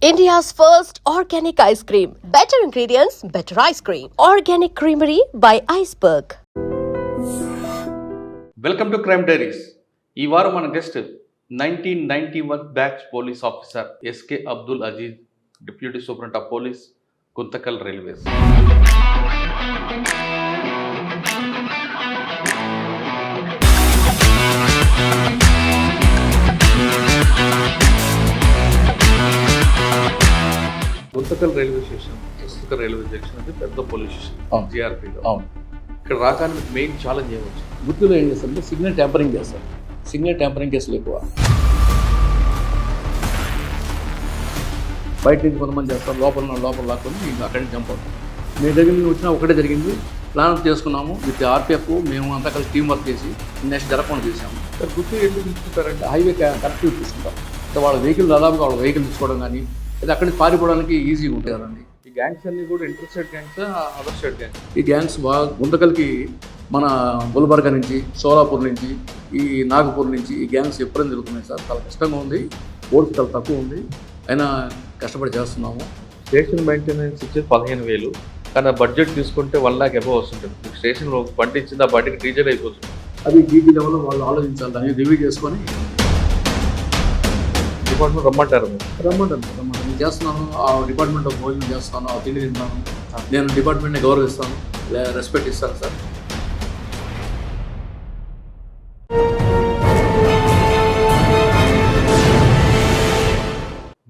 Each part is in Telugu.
India's first organic ice cream. Better ingredients, better ice cream. Organic Creamery by Iceberg. Welcome to crime diaries. ఈ వారం మన guest 1991 batch police officer SK Abdul Aziz, deputy superintendent of police, Guntakal railways. Guntakal railway station, Guntakal railway station అంటే పెద్ద పోలీస్ స్టేషన్ జిఆర్పీలో. అవును. ఇక్కడ రాగానే మెయిన్ ఛాలెంజ్ ఏమొచ్చు? గుర్తులో ఏం చేస్తారంటే సిగ్నల్ ట్యాంపరింగ్ చేస్తారు. సిగ్నల్ ట్యాంపరింగ్ కేసులు ఎక్కువ. బయట నుంచి కొంతమంది చేస్తారు, లోపల లాక్కొని మీకు అక్కడి నుంచి జంప్ అవుతాం. మీ దగ్గర నుంచి వచ్చినా ఒకటే జరిగింది. ప్లాన్ చేసుకున్నాము విత్ ఆర్పిఎఫ్, మేము అంతా కలిసి టీం వర్క్ చేసి నెక్స్ట్ జరగకుండా చేసాము. గుర్తు ఎందుకు తీసుకుంటారంటే హైవే కరెక్ట్గా తీసుకుంటాం. అంటే వాళ్ళ వెహికల్ దాదాపుగా వాళ్ళ వెహికల్ తీసుకోవడం కానీ లేదా అక్కడి నుంచి పారిపోవడానికి ఈజీగా ఉంటుంది కదండి. ఈ గ్యాంగ్స్ అన్ని కూడా inter state gangs, other state gangs. ఈ గ్యాంగ్స్ బాగా గుంతకల్కి మన గుల్బర్గా నుంచి, సోలాపూర్ నుంచి, ఈ నాగపూర్ నుంచి ఈ గ్యాంగ్స్ ఎప్పుడైనా జరుగుతున్నాయి సార్. చాలా కష్టంగా ఉంది, ఓడికి చాలా తక్కువ ఉంది, అయినా కష్టపడి చేస్తున్నాము. స్టేషన్ మెయింటెనెన్స్ ఇచ్చేది 15,000, కానీ బడ్జెట్ తీసుకుంటే 1 lakh అబౌవ్ వస్తుంటుంది. స్టేషన్లో బండి ఇచ్చింది, ఆ బండికి డీజిల్ అయిపోతుంది. అది డీజీ లెవెల్లో వాళ్ళు ఆలోచించాలి, దాన్ని రివ్యూ చేసుకొని డిపార్ట్మెంట్ రమ్మంటారు. నేను చేస్తున్నాను, ఆ డిపార్ట్మెంట్లో భోజనం చేస్తాను, ఆ తిండి తింటాను. నేను డిపార్ట్మెంట్ని గౌరవిస్తాను, రెస్పెక్ట్ ఇస్తాను సార్.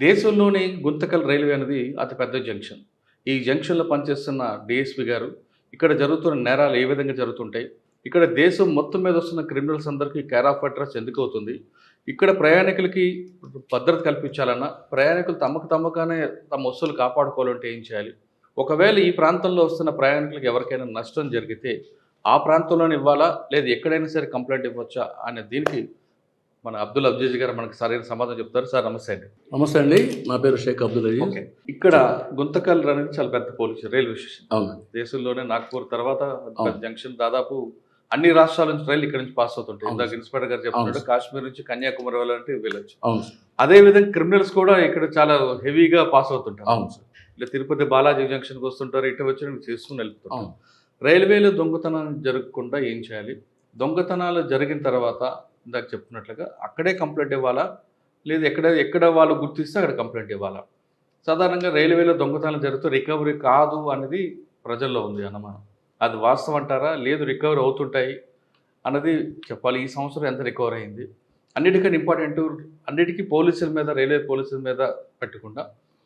దేశంలోని గుంతకల్ రైల్వే అనేది అతిపెద్ద జంక్షన్. ఈ జంక్షన్లో పనిచేస్తున్న డిఎస్పీ గారు ఇక్కడ జరుగుతున్న నేరాలు ఏ విధంగా జరుగుతుంటాయి, ఇక్కడ దేశం మొత్తం మీద వస్తున్న క్రిమినల్స్ అందరికీ కేర్ ఆఫ్ అడ్రస్ ఎందుకు అవుతుంది, ఇక్కడ ప్రయాణికులకి భద్రత కల్పించాలన్నా, ప్రయాణికులు తమకుగానే తమ వస్తువులు కాపాడుకోవాలంటే ఏం చేయాలి, ఒకవేళ ఈ ప్రాంతంలో వస్తున్న ప్రయాణికులకు ఎవరికైనా నష్టం జరిగితే ఆ ప్రాంతంలోనే ఇవ్వాలా లేదా ఎక్కడైనా సరే కంప్లైంట్ ఇవ్వచ్చా అనే దీనికి మన అబ్దుల్ అజీజ్ గారు మనకు సరైన సమాధానం చెప్తారు. సార్ నమస్తే అండి. నమస్తే అండి, నా పేరు షేక్ అబ్దుల్ అజీజ్. ఓకే, ఇక్కడ గుంతకల్ అనేది చాలా పెద్ద పోలీస్ రైల్వే స్టేషన్. అవును. దేశంలోనే నాగ్పూర్ తర్వాత పెద్ద జంక్షన్. దాదాపు అన్ని రాష్ట్రాల నుంచి రైలు ఇక్కడ నుంచి పాస్ అవుతుంటాయి. ఇందాక ఇన్స్పెక్టర్ గారు చెప్తున్నాడు, కాశ్మీర్ నుంచి కన్యాకుమారి వెళ్ళాలంటే వెళ్ళొచ్చు. అదే విధంగా క్రిమినల్స్ కూడా ఇక్కడ చాలా హెవీగా పాస్ అవుతుంటారు. అవును సార్. ఇలా తిరుపతి బాలాజీ జంక్షన్కి వస్తుంటారు, ఇటు వచ్చి చేసుకుని వెళ్తుంటారు. రైల్వేలో దొంగతనం జరగకుండా ఏం చేయాలి, దొంగతనాలు జరిగిన తర్వాత ఇందాక చెప్తున్నట్లుగా అక్కడే కంప్లైంట్ ఇవ్వాలా లేదా ఎక్కడ వాళ్ళు గుర్తిస్తే అక్కడ కంప్లైంట్ ఇవ్వాలా? సాధారణంగా రైల్వేలో దొంగతనాలు జరుగుతూ రికవరీ కాదు అనేది ప్రజల్లో ఉంది అనుమానం. అది వాస్తవం అంటారా, లేదు రికవరీ అవుతుంటాయి అన్నది చెప్పాలి. ఈ సంవత్సరం ఎంత రికవర్ అయింది, అన్నిటికన్నా ఇంపార్టెంట్, అన్నిటికీ పోలీసుల మీద, రైల్వే పోలీసుల మీద పెట్టకుండా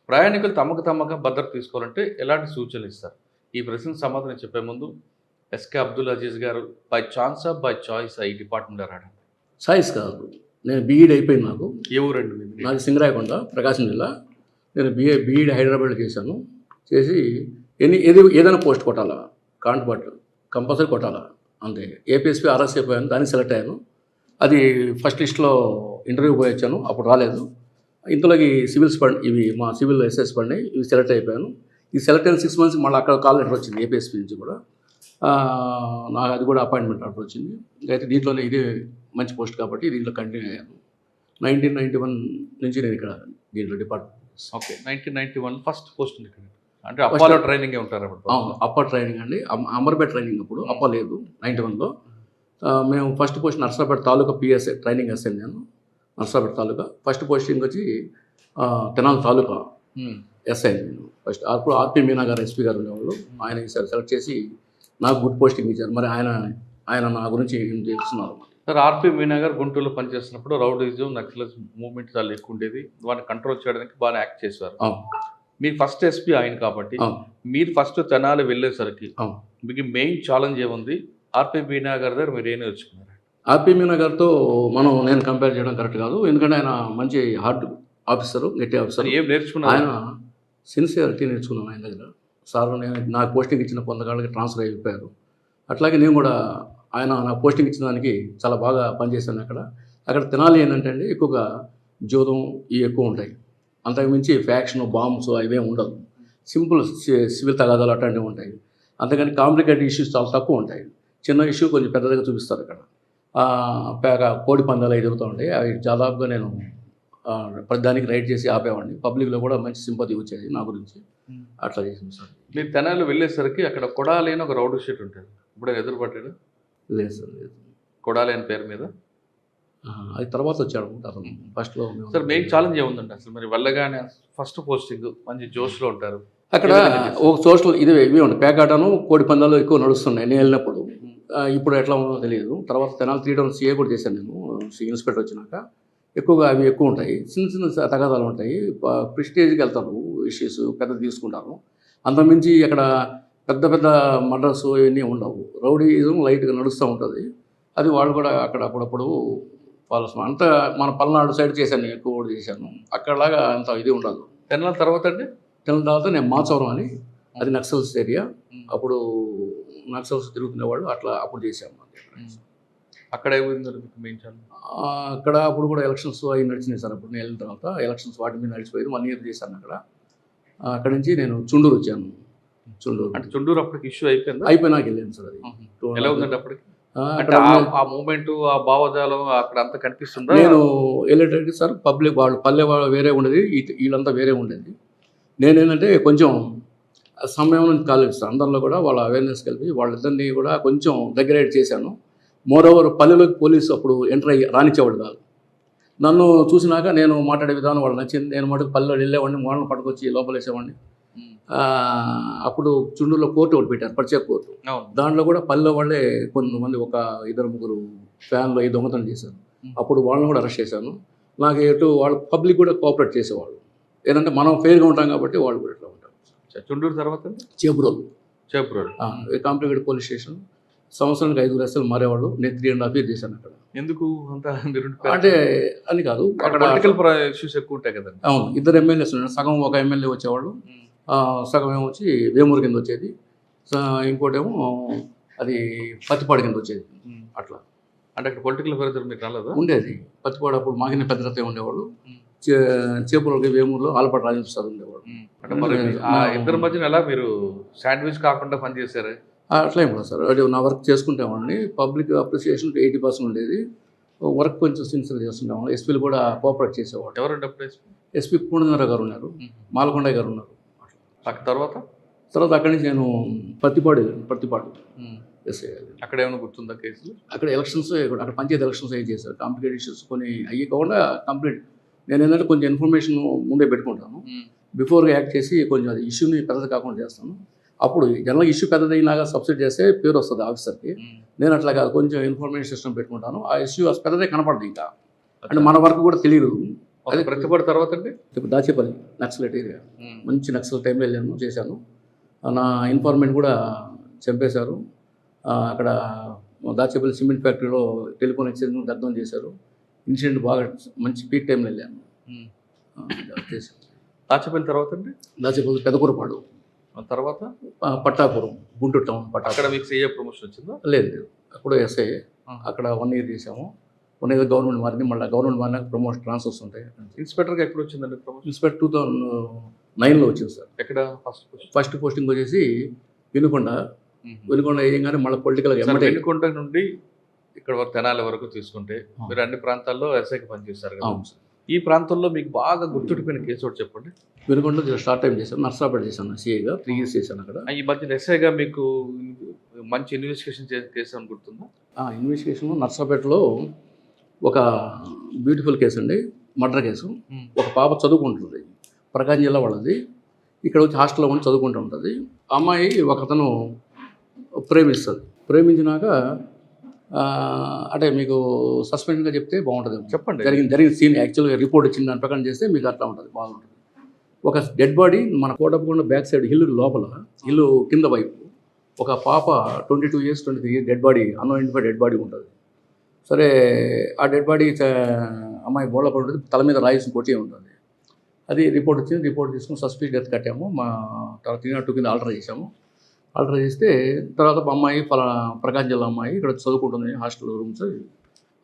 ప్రయాణికులు తమగా భద్రత తీసుకోవాలంటే ఎలాంటి సూచనలు ఇస్తారు? ఈ ప్రశ్న సమాధానం చెప్పే ముందు ఎస్కే అబ్దుల్ అజీజ్ గారు by chance of by choice ఈ డిపార్ట్మెంట్ రావడం? సాయిస్ కాదు, నేను బీఈడ్ అయిపోయింది. నాకు ఏ ఊరండి మీది? నాది సింగరాయకొండ, ప్రకాశం జిల్లా. నేను బీఈడ్ హైదరాబాద్లో చేశాను. చేసి ఏదైనా పోస్ట్ కొట్టాలా, కాంట్రాక్ట్ కంపల్సరీ కొట్టాలా అంతే. ఏపీఎస్పీ ఆర్ఎస్ అయిపోయాను, దాన్ని సెలెక్ట్ అయ్యాను. అది ఫస్ట్ లిస్ట్లో ఇంటర్వ్యూ పోయి వచ్చాను, అప్పుడు రాలేదు. ఇంతలోకి సివిల్స్ ఇవి మా సివిల్ ఎస్ఎస్ పడినాయి, ఇవి సెలెక్ట్ అయిపోయాను. ఈ సెలెక్ట్ అయిన 6 months మళ్ళీ అక్కడ కాల్ లెటర్ వచ్చింది ఏపీఎస్పీ నుంచి కూడా. నాకు అది కూడా అపాయింట్మెంట్ ఆర్డర్ వచ్చింది. అయితే దీంట్లోనే ఇదే మంచి పోస్ట్ కాబట్టి దీంట్లో కంటిన్యూ అయ్యాను. 1991 నుంచి నేను ఇక్కడ దీంట్లో డిపార్ట్మెంట్. ఓకే, 1991 ఫస్ట్ పోస్ట్ ఉంది ఇక్కడ. అంటే అప్పాలో ట్రైనింగ్ ఉంటారు అప్పుడు? అప్పర్ ట్రైనింగ్ అండి, అమర్పేట ట్రైనింగ్. అప్పుడు అప్ప లేదు 91లో. మేము ఫస్ట్ పోస్ట్ నర్సాపేట తాలూకా పిఎస్ఏ ట్రైనింగ్ వేసాను నేను. నర్సాపేట తాలూకా ఫస్ట్ పోస్టింగ్ వచ్చి తెనాలి తాలూకా ఎస్ఐ నేను ఫస్ట్. అప్పుడు ఆర్పి మీనా గారు ఎస్పీ గారు ఉండేవాళ్ళు, ఆయన సెలెక్ట్ చేసి నాకు గుడ్ పోస్టింగ్ ఇచ్చారు. మరి ఆయన నా గురించి ఏం తెలుస్తున్నారు. సార్, ఆర్పి మీనా గారు గుంటూరులో పనిచేస్తున్నప్పుడు రౌడీజం, నక్సలైజ్ మూవ్మెంట్ చాలా ఎక్కువ ఉండేది, వాటిని కంట్రోల్ చేయడానికి బాగా యాక్ట్ చేశారు. మీరు ఫస్ట్ ఎస్పీ ఆయన కాబట్టి మీరు ఫస్ట్ తెనాలి వెళ్ళేసరికి మీకు మెయిన్ ఛాలెంజ్ ఏముంది? ఆర్పి మీనా గారి దగ్గర మీరు ఏం నేర్చుకున్నారు? ఆర్పి మీనా గారితో నేను కంపేర్ చేయడం కరెక్ట్ కాదు, ఎందుకంటే ఆయన మంచి హార్డ్ ఆఫీసరు, గట్టి ఆఫీసర్. ఏం నేర్చుకున్నారు? ఆయన సిన్సియారిటీ నేర్చుకున్నాను ఆయన దగ్గర. సార్ నాకు పోస్టింగ్ ఇచ్చిన 100 కాళ్ళకి ట్రాన్స్ఫర్ అయిపోయారు. అట్లాగే నేను కూడా ఆయన నాకు పోస్టింగ్ ఇచ్చిన దానికి చాలా బాగా పనిచేశాను. అక్కడ తెనాలి ఏంటంటే అండి, ఎక్కువగా జూదం ఇవి ఎక్కువ ఉంటాయి. అంతకుమించి ఫ్యాక్షన్, బాంబ్స్ అవేం ఉండదు. సింపుల్ సివిల్ తగాదాలు అట్లాంటివి ఉంటాయి. అంతేకాని కాంప్లికేటెడ్ ఇష్యూస్ చాలా తక్కువ ఉంటాయి. చిన్న ఇష్యూ కొంచెం పెద్దదిగా చూపిస్తారు ఇక్కడ. కోడి పందాలు అవి జరుగుతూ ఉంటాయి. అవి దాదాపుగా నేను ప్రతిదానికి రైడ్ చేసి ఆపేవాడిని. పబ్లిక్లో కూడా మంచి సింపతి వచ్చేది నా గురించి. అట్లా చేసింది సార్. మీరు తెనాలి వెళ్ళేసరికి అక్కడ కొడాలి అని ఒక రౌడీ షీట్ ఉంటుంది, ఇప్పుడు ఎదురుపట్టాడు? లేదు సార్, లేదు. కొడాలి అని పేరు మీద. అది తర్వాత వచ్చాడు అతను. ఫస్ట్లో సార్ మెయిన్ ఛాలెంజ్ ఏముందండి అసలు? మరి వెళ్ళగానే ఫస్ట్ పోస్టింగ్ మంచి జోష్లో ఉంటారు అక్కడ. ఒక సోషల్ ఇవే ఉంటాయి, పేకాటను కోడి పందాలు ఎక్కువ నడుస్తున్నాయి నేను వెళ్ళినప్పుడు. ఇప్పుడు ఎట్లా ఉందో తెలియదు. తర్వాత తెనాలి 3 టౌన్ CA కూడా చేశాను నేను, ఇన్స్పెక్టర్ వచ్చినాక. ఎక్కువగా అవి ఎక్కువ ఉంటాయి, చిన్న చిన్న తగాదాలు ఉంటాయి. ప్రిస్టేజ్కి వెళ్తారు, ఇష్యూస్ పెద్ద తీసుకుంటారు. అంతకుమించి అక్కడ పెద్ద పెద్ద మర్డర్స్ ఇవన్నీ ఉండవు. రౌడీజం లైట్గా నడుస్తూ ఉంటుంది. అది వాళ్ళు కూడా అక్కడ అప్పుడప్పుడు ఫాలోస్. అంతా మన పల్నాడు సైడ్ చేశాను, ఎక్కువ కూడా చేశాను. అక్కడలాగా అంత ఇది ఉండదు. తెనాలి తర్వాత అండి? తెనాలి తర్వాత నేను మాచవరం అని, అది నక్సల్స్ ఏరియా. అప్పుడు నక్సల్స్ తిరుగుతునేవాళ్ళు, అట్లా అప్పుడు చేశాము. అక్కడ ఏమైందండి మీకు మెయిన్ ఛాలెంజ్? అక్కడ అప్పుడు కూడా ఎలక్షన్స్ అవి నడిచినాయి సార్. అప్పుడు నేను వెళ్ళిన తర్వాత ఎలక్షన్స్ వాటి మీద నడిచిపోయింది. 1 ఇయర్ చేశాను అక్కడ. అక్కడి నుంచి నేను చుండూరు వచ్చాను. చుండూరు అంటే చుండూరు అప్పటికి ఇష్యూ అయిపోయింది? అయిపోయినాక వెళ్ళాను సార్. అది ఎలా ఉందండి అప్పటికి? అక్కడ ఆ మూమెంట్, ఆ భావజాలం అక్కడ అంతా కనిపిస్తుందా? నేను వెళ్ళేటప్పుడు సార్ పబ్లిక్ వాళ్ళు పల్లె వాళ్ళు వేరే ఉండేది, వీళ్ళంతా వేరే ఉండేది. నేనేంటంటే కొంచెం సమయం కాలేదు సార్. అందరిలో కూడా వాళ్ళ అవేర్నెస్ కలిపి వాళ్ళిద్దరినీ కూడా కొంచెం దగ్గర చేశాను. మోరోవర్ పల్లెలోకి పోలీసు అప్పుడు ఎంటర్ అయ్యి రానిచ్చేవాడు కాదు. నన్ను చూసినాక నేను మాట్లాడే విధానం వాళ్ళు నచ్చింది. నేను మటుకు పల్లెలో వెళ్ళేవాడిని, వాళ్ళని పట్టుకొచ్చి లోపలేసేవాడిని. అప్పుడు చుండూరులో కోర్టు ఒకటి పెట్టారు, ప్రత్యేక కోర్టు. దాంట్లో కూడా పల్లె వాళ్ళే కొంతమంది, ఒక 2-3 ఫ్యాన్లో ఈ దొంగతనం చేశారు. అప్పుడు వాళ్ళని కూడా అరెస్ట్ చేశాను. నాకు ఎటు వాళ్ళు పబ్లిక్ కూడా కోఆపరేట్ చేసేవాళ్ళు. ఏంటంటే మనం ఫెయిర్గా ఉంటాం కాబట్టి వాళ్ళు కూడా ఇట్లా ఉంటారు. చుండూరు తర్వాత చేబ్రోలు కాంప్లికేటెడ్ పోలీస్ స్టేషన్. సంవత్సరానికి 5 లక్షలు మారేవాళ్ళు. నేను 3.5 years చేశాను అక్కడ. ఎందుకు అంత? అంటే అని కాదు, అక్కడ పొలిటికల్ ఇష్యూస్ ఎక్కువ ఉంటాయి కదండి. అవును, 2 ఎమ్మెల్యేస్ ఉన్నారు. సగం ఒక ఎమ్మెల్యే వచ్చేవాళ్ళు, సగం ఏమో వచ్చి వేమూరు కింద వచ్చేది, ఇంకోటేమో అది పత్తిపాడు కింద వచ్చేది. అట్లా అంటే అక్కడ పొలిటికల్ ఫెయిర్ మీకు రాలేదా? ఉండేది. పత్తిపాడు అప్పుడు మాకిన పెద్దరతే ఉండేవాళ్ళు. చేపలకి వేమూరులో ఆలపాటి రాజేంద్ర సార్ ఉండేవాడు. అంటే మరి ఆ ఇద్దరి మధ్యన ఎలా మీరు శాండ్విచ్ కాకుండా పనిచేశారు? అట్లా ఏం లేదు సార్. అది నా వర్క్ చేసుకుంటేవాడిని. పబ్లిక్ అప్రిసియేషన్ 80% ఉండేది. వర్క్ కొంచెం సిన్సియర్ చేస్తుండేవాళ్ళు. ఎస్పీలు కూడా కోఆపరేట్ చేసేవాడు. ఎవరండి అప్పుడు ఎస్పీ పూర్ణేంద్ర గారు ఉన్నారు, మాలకొండ గారు ఉన్నారు. తర్వాత అక్కడి నుంచి నేను పత్తిపాడు ఎస్ఐ. అక్కడ ఏమైనా గుర్తుందా కేసులు? అక్కడ ఎలక్షన్స్, అక్కడ పంచాయతీ ఎలక్షన్స్ అయ్యి చేశారు. కాంప్లికేటెడ్ ఇష్యూస్ కొన్ని అయ్యి కాకుండా కంప్లీట్. నేను ఏంటంటే కొంచెం ఇన్ఫర్మేషన్ ముందే పెట్టుకుంటాను, బిఫోర్గా యాక్ట్ చేసి కొంచెం అది ఇష్యూని పెద్దది కాకుండా చేస్తాను. అప్పుడు జనరల్గా ఇష్యూ పెద్దదైనాగా సబ్సిడీ చేస్తే పేరు వస్తుంది ఆఫీసర్కి. నేను అట్లా కాదు, కొంచెం ఇన్ఫర్మేషన్ సిస్టమ్ పెట్టుకుంటాను. ఆ ఇష్యూ పెద్దదే కనపడదు ఇంకా. అంటే మన వర్క్ కూడా తెలియదు. అదే ప్రతిపడి తర్వాత అండి ఇప్పుడు దాచేపల్లి నక్సలైట్ ఏరియా, మంచి నక్సల్ టైంలో వెళ్ళాను, చేశాను. నా ఇన్ఫార్మెంట్ కూడా చంపేశారు. అక్కడ దాచేపల్లి సిమెంట్ ఫ్యాక్టరీలో టెలిఫోన్ ఎక్స్చేంజ్ దగ్ధం చేశారు. ఇన్సిడెంట్ బాగా మంచి పీక్ టైంలో వెళ్ళాను, చేశాను. దాచేపల్లి తర్వాత అండి? దాచేపల్లి పెదకూరపాడు తర్వాత పట్టాపురం, గుంటూరు టౌన్. అక్కడ మీకు సీఏ ప్రమోషన్ వచ్చిందా? లేదు, అప్పుడు ఎస్ఐ. అక్కడ 1 year చేసాము. 1 year గవర్నమెంట్ మారింది, మళ్ళీ గవర్నమెంట్ మారినాక ప్రమోషన్ ట్రాన్స్ఫర్స్ ఉంటాయి. ఇన్స్పెక్టర్గా ఎప్పుడు వచ్చిందండి ప్రమోషన్? ఇన్స్పెక్టర్ 2009లో వచ్చింది సార్. ఎక్కడ ఫస్ట్ పోస్టింగ్ వచ్చేసి వినుకొండ వేయగానే మళ్ళీ పొలిటికల్గా వినుకొండ నుండి ఇక్కడ వరకు తెనాలి వరకు తీసుకుంటే మీరు అన్ని ప్రాంతాల్లో ఎస్ఐకి పనిచేస్తారు కదా. ఈ ప్రాంతంలో మీకు బాగా గుర్తుండిపోయిన కేసు ఒకటి చెప్పండి. వినుకొండ స్టార్ట్ టైం చేశాను, నర్సాపేట చేశాను, సిఐగా 3 years చేశాను అక్కడ. ఈ మధ్య ఎస్ఐగా మీకు మంచి ఇన్వెస్టిగేషన్ కేసు అని గుర్తుందా? ఇన్వెస్టిగేషన్ నర్సాపేటలో ఒక బ్యూటిఫుల్ కేసు అండి, మర్డర్ కేసు. ఒక పాప చదువుకుంటుంది, ప్రకాశం జిల్లా వాళ్ళది. ఇక్కడ వచ్చి హాస్టల్లో ఉండి చదువుకుంటూ ఉంటుంది. అమ్మాయి ఒకతను ప్రేమిస్తుంది. ప్రేమించినాక అంటే మీకు సస్పెన్షన్గా చెప్తే బాగుంటుంది. చెప్పండి. జరిగిన సీన్ యాక్చువల్గా రిపోర్ట్ ఇచ్చిన దాని ప్రకారం చేస్తే మీకు అట్లా ఉంటుంది, బాగుంటుంది. ఒక డెడ్ బాడీ మన కోటప్పకొండ బ్యాక్ సైడ్ ఇల్లు లోపల, ఇల్లు కింద వైపు ఒక పాప 22 years 23 years dead body, unidentified dead body ఉంటుంది. సరే, ఆ డెడ్ బాడీ అమ్మాయి బోళ్ళ పడి ఉంటుంది, తల మీద రాయిసి కొట్టి ఉంటుంది. అది రిపోర్ట్ వచ్చింది. రిపోర్ట్ తీసుకుని సస్పెక్ట్ డెత్ కట్టాము. మా తర్వాత 302 కింద ఆల్టర్ చేసాము. ఆల్టర్ చేస్తే తర్వాత అమ్మాయి ప్రకాశం జిల్లా అమ్మాయి ఇక్కడ చదువుకుంటుంది, హాస్టల్ రూమ్స్.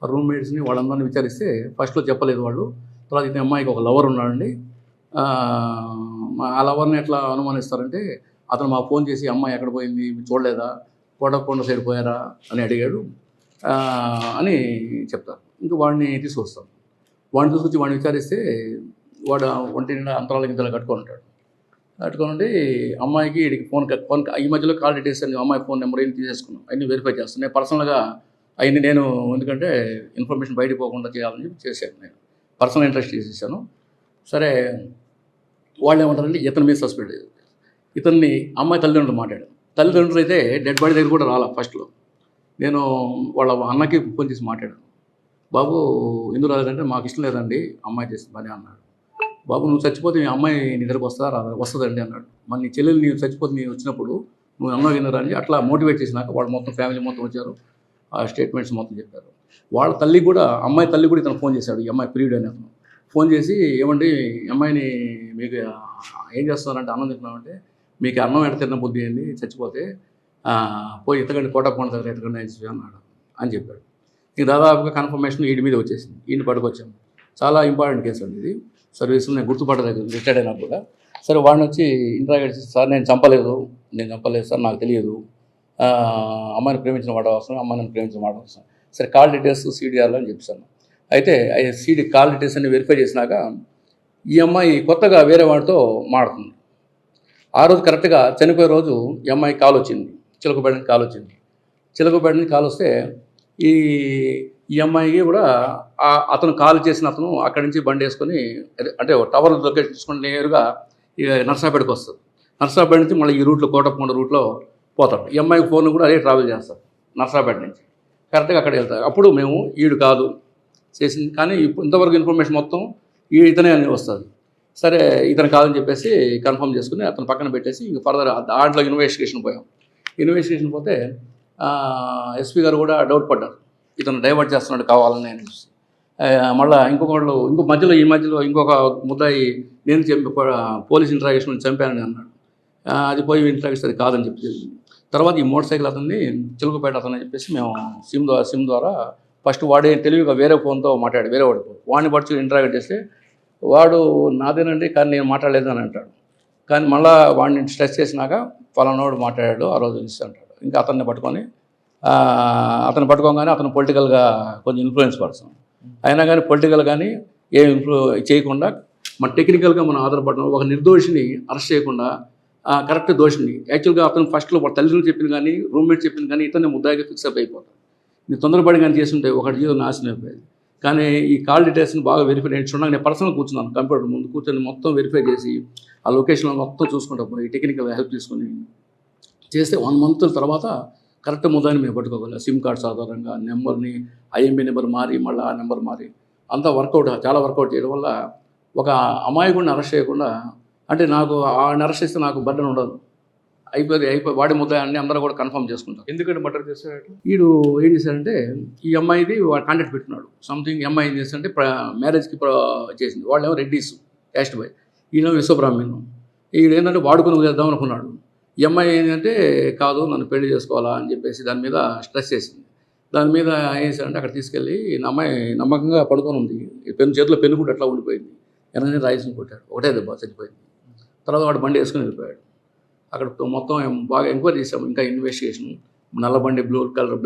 ఆ రూమ్మేట్స్ని వాళ్ళందరినీ విచారిస్తే ఫస్ట్లో చెప్పలేదు వాళ్ళు. తర్వాత ఈ అమ్మాయికి ఒక లవర్ ఉన్నాడండి. ఆ లవర్ని ఎట్లా అనుమానిస్తారంటే, అతను మాకు ఫోన్ చేసి అమ్మాయి ఎక్కడ పోయింది చూడలేదా, కోటప్పకొండ సైడ్ పోయారా అని అడిగాడు అని చెప్తారు. ఇంకా వాడిని తీసుకొస్తాం. వాడిని తీసుకొచ్చి వాడిని విచారిస్తే వాడు ఒంటి నిండా అంతరాల గింతలు కట్టుకొని ఉంటాడు. కట్టుకొని ఉండి అమ్మాయికి వీడికి ఫోన్ ఈ మధ్యలో కాల్ డీటెయిల్స్ అని అమ్మాయి ఫోన్ నెంబర్ ఏం తీసేసుకున్నాం, అన్నీ వెరిఫై చేస్తాను. నేను పర్సనల్గా అవన్నీ నేను ఎందుకంటే ఇన్ఫర్మేషన్ బయటకు పోకుండా చేయాలని చెప్పి చేశాను. నేను పర్సనల్ ఇంట్రెస్ట్ చేసేసాను. సరే వాళ్ళు ఏమంటారంటే ఇతని మీద సస్పెండ్ అయ్యారు. ఇతన్ని అమ్మాయి తల్లిదండ్రులు మాట్లాడారు. తల్లిదండ్రులు అయితే డెడ్ బాడీ దగ్గర కూడా రాలా. ఫస్ట్లో నేను వాళ్ళ అన్నకి ఫోన్ చేసి మాట్లాడాను. బాబు ఎందుకు రాలేదంటే మాకు ఇష్టం లేదండి అమ్మాయి చేసిన పని అన్నాడు. బాబు నువ్వు చచ్చిపోతే మీ అమ్మాయి నీ దగ్గరకు వస్తుందా రాదా? వస్తుందండి అన్నాడు. మరి నీ చెల్లెలు నీవు చచ్చిపోతే నీవు వచ్చినప్పుడు నువ్వు అన్నావు కింద అని అట్లా మోటివేట్ చేసినాక వాళ్ళు మొత్తం ఫ్యామిలీ మొత్తం వచ్చారు. ఆ స్టేట్మెంట్స్ మొత్తం చెప్పారు. వాళ్ళ తల్లి కూడా అమ్మాయి తల్లి కూడా ఇతను ఫోన్ చేశాడు. ఈ అమ్మాయి ప్రియుడు అని అతను ఫోన్ చేసి ఏమండి అమ్మాయిని మీకు ఏం చేస్తున్నారంటే అన్నం తింటున్నామంటే మీకు అన్నం ఎడ తిన్న బుద్ధి ఏంది చచ్చిపోతే పోయి ఎత్తకండి కోటప్పండి దగ్గర ఎత్తకండి అన్నాడు అని చెప్పాడు. ఇంక దాదాపుగా కన్ఫర్మేషన్ వీడి మీద వచ్చేసింది. ఈయన పట్టుకొచ్చాము. చాలా ఇంపార్టెంట్ కేసు అండి ఇది. సర్వీస్లో నేను గుర్తుపట్టలేదు రిటైర్డ్ అయినా కూడా. సరే వాడిని వచ్చి ఇంటరాగేట్ చేసి సార్ నేను చంపలేదు సార్ నాకు తెలియదు, అమ్మాయిని ప్రేమించిన వాడు అవసరం, అమ్మాయిని ప్రేమించిన వాడు అవసరం. సరే కాల్ డీటెయిల్స్ సీడీఆర్లో అని చెప్పాను. అయితే కాల్ డీటెయిల్స్ అన్ని వెరిఫై చేసినాక ఈ అమ్మాయి కొత్తగా వేరే వాడితో మాడుతుంది. ఆ రోజు కరెక్ట్గా చనిపోయే రోజు ఈ అమ్మాయికి కాల్ వచ్చింది. చిలకపేట నుంచి కాల్ వచ్చింది. చిలకపేట నుంచి కాల్ వస్తే ఈ అమ్మాయికి కూడా అతను కాల్ చేసిన అతను అక్కడి నుంచి బండి వేసుకొని అంటే టవర్ లొకేషన్ తీసుకొని నేరుగా ఇక నర్సాపేటకు వస్తుంది. నర్సాపేట నుంచి మళ్ళీ ఈ రూట్లో కోటప్పకొండ రూట్లో పోతాడు. ఈ అమ్మాయికి ఫోన్ కూడా అదే ట్రావెల్ చేస్తారు నర్సాపేట నుంచి. కరెక్ట్గా అక్కడికి వెళ్తారు. అప్పుడు మేము ఈడు కాదు చేసింది కానీ ఇంతవరకు ఇన్ఫర్మేషన్ మొత్తం ఇతనే అని వస్తుంది. సరే ఇతను కాదని చెప్పేసి కన్ఫర్మ్ చేసుకుని అతను పక్కన పెట్టేసి ఇంక ఫర్దర్ దాంట్లో ఇన్వెస్టిగేషన్ పోయాం. ఇన్వెస్టిగేషన్ పోతే ఎస్పీ గారు కూడా డౌట్ పడ్డారు, ఇతను డైవర్ట్ చేస్తున్నాడు కావాలని అని. మళ్ళీ ఇంకో మధ్యలో ఇంకొక ముద్దాయి నేను పోలీస్ ఇంట్రాగేషన్ చంపానని అన్నాడు. అది పోయి ఇంట్రాగేషన్ అది కాదని చెప్పి తర్వాత ఈ మోటార్ సైకిల్ అతన్ని చిలుకపేట అతని చెప్పేసి మేము సిమ్ ద్వారా ఫస్ట్ వాడే తెలివిగా వేరే ఫోన్తో మాట్లాడి వేరే వాడిని పట్టుకుని ఇంటరాగేట్ చేస్తే వాడు నాదేనండి కానీ నేను మాట్లాడలేదు అని అంటాడు. కానీ మళ్ళీ వాడిని స్ట్రెస్ చేసినాక పలానాడు మాట్లాడాడు ఆ రోజు ఇస్తే అంటాడు. ఇంకా అతన్ని పట్టుకోగానే అతను పొలిటికల్గా కొంచెం ఇన్ఫ్లుయెన్స్ పర్సన్ అయినా కానీ పొలిటికల్ కానీ ఏం చేయకుండా మన టెక్నికల్గా మనం ఆధారపడడం ఒక నిర్దోషిని అరెస్ట్ చేయకుండా కరెక్ట్ దోషిని యాక్చువల్గా అతను ఫస్ట్లో తల్లిదండ్రులు చెప్పింది కానీ రూమ్మేట్ చెప్పింది కానీ ఇతన్ని ముద్దాయిగా ఫిక్స్ అప్ అయిపోతాడు. నేను తొందరపడి కానీ చేస్తుంటే ఒకటి జీవితం నాశనం అయిపోయేది. కానీ ఈ కాల్ డీటెయిల్స్ని బాగా వెరిఫై చూడడానికి నేను పర్సనల్ కూర్చున్నాను కంప్యూటర్ ముందు కూర్చొని మొత్తం వెరిఫై చేసి ఆ లొకేషన్లో మొత్తం చూసుకుంటా పోయి టెక్నికల్ హెల్ప్ తీసుకొని చేస్తే 1 month తర్వాత కరెక్ట్ ముద్దాయిని మేము పట్టుకోగలం. సిమ్ కార్డ్స్ ఆధారంగా నెంబర్ని ఐఎంబీ నెంబర్ మారి మళ్ళీ ఆ నెంబర్ మారి అంతా చాలా వర్కౌట్ చేయడం వల్ల ఒక అమాయకుడిని అరెస్ట్ చేయకుండా అంటే నాకు ఆయన అరెస్ట్ చేస్తే నాకు బర్డెన్ ఉండదు. అయిపోయి వాడి ముద్దాయి అన్ని అందరూ కూడా కన్ఫర్మ్ చేసుకుంటారు. ఎందుకంటే మర్డర్ చేశాడు వీడు ఏం చేశాడంటే ఈ అమ్మాయిది వాడు కాంటాక్ట్ పెట్టుకున్నాడు. సంథింగ్ అమ్మాయి ఏం చేస్తాడంటే మ్యారేజ్కి చేసింది. వాళ్ళేమో రెడ్డీస్ క్యాస్ట్ బాయ్, ఈయన విశ్వబ్రాహ్మణ్యం. వీడు ఏంటంటే వాడుకొని చేద్దాం అనుకున్నాడు. ఈ అమ్మాయి ఏంటంటే కాదు నన్ను పెళ్లి చేసుకోవాలా అని చెప్పేసి దాని మీద స్ట్రెస్ చేసింది. దాని మీద ఏం చేశాడంటే అక్కడ తీసుకెళ్ళి అమ్మాయి నమ్మకంగా పడుకొని ఉంది. చేతిలో పెన్ను కూడా అట్లా ఉండిపోయింది. ఎనర్జీ రాయిస్ని కొట్టాడు. ఒకటే దెబ్బ చచ్చిపోయింది. తర్వాత వాడు బండి వేసుకుని వెళ్ళిపోయాడు. అక్కడ మొత్తం బాగా ఎంక్వైరీ చేసాము. ఇంకా ఇన్వెస్టిగేషన్ నల్ల బండి బ్లాక్ కలర్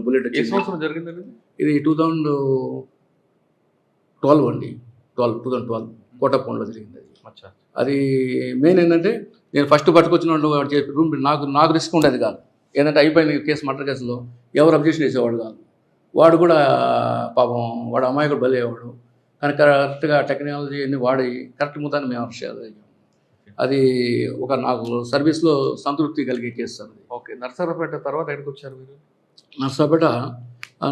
బుల్లెట్. ఏ సంవత్సరం జరిగిందండి ఇది 2012 అండి. 2012 కోటప్పకొండలో జరిగింది. అది మెయిన్ ఏంటంటే నేను ఫస్ట్ పట్టుకొచ్చిన వాళ్ళు వాడు చెప్పి రూమ్ నాకు రిస్క్ ఉండేది కాదు. ఏంటంటే అయిపోయింది కేసు మర్డర్ కేసులో ఎవరు అబ్జెక్షన్ చేసేవాడు కాదు. వాడు కూడా పాపం వాడు అమాయకుడు బలి అయ్యేవాడు. కానీ కరెక్ట్గా టెక్నాలజీ అన్ని వాడి కరెక్ట్ ముద్దాన్ని మేము అరెస్ట్ చేయాలి. అది ఒక నాకు సర్వీస్లో సంతృప్తి కలిగే కేసు సార్. ఓకే. నర్సరావుపేట తర్వాత ఎక్కడికి వచ్చారు మీరు? నర్సరావుపేట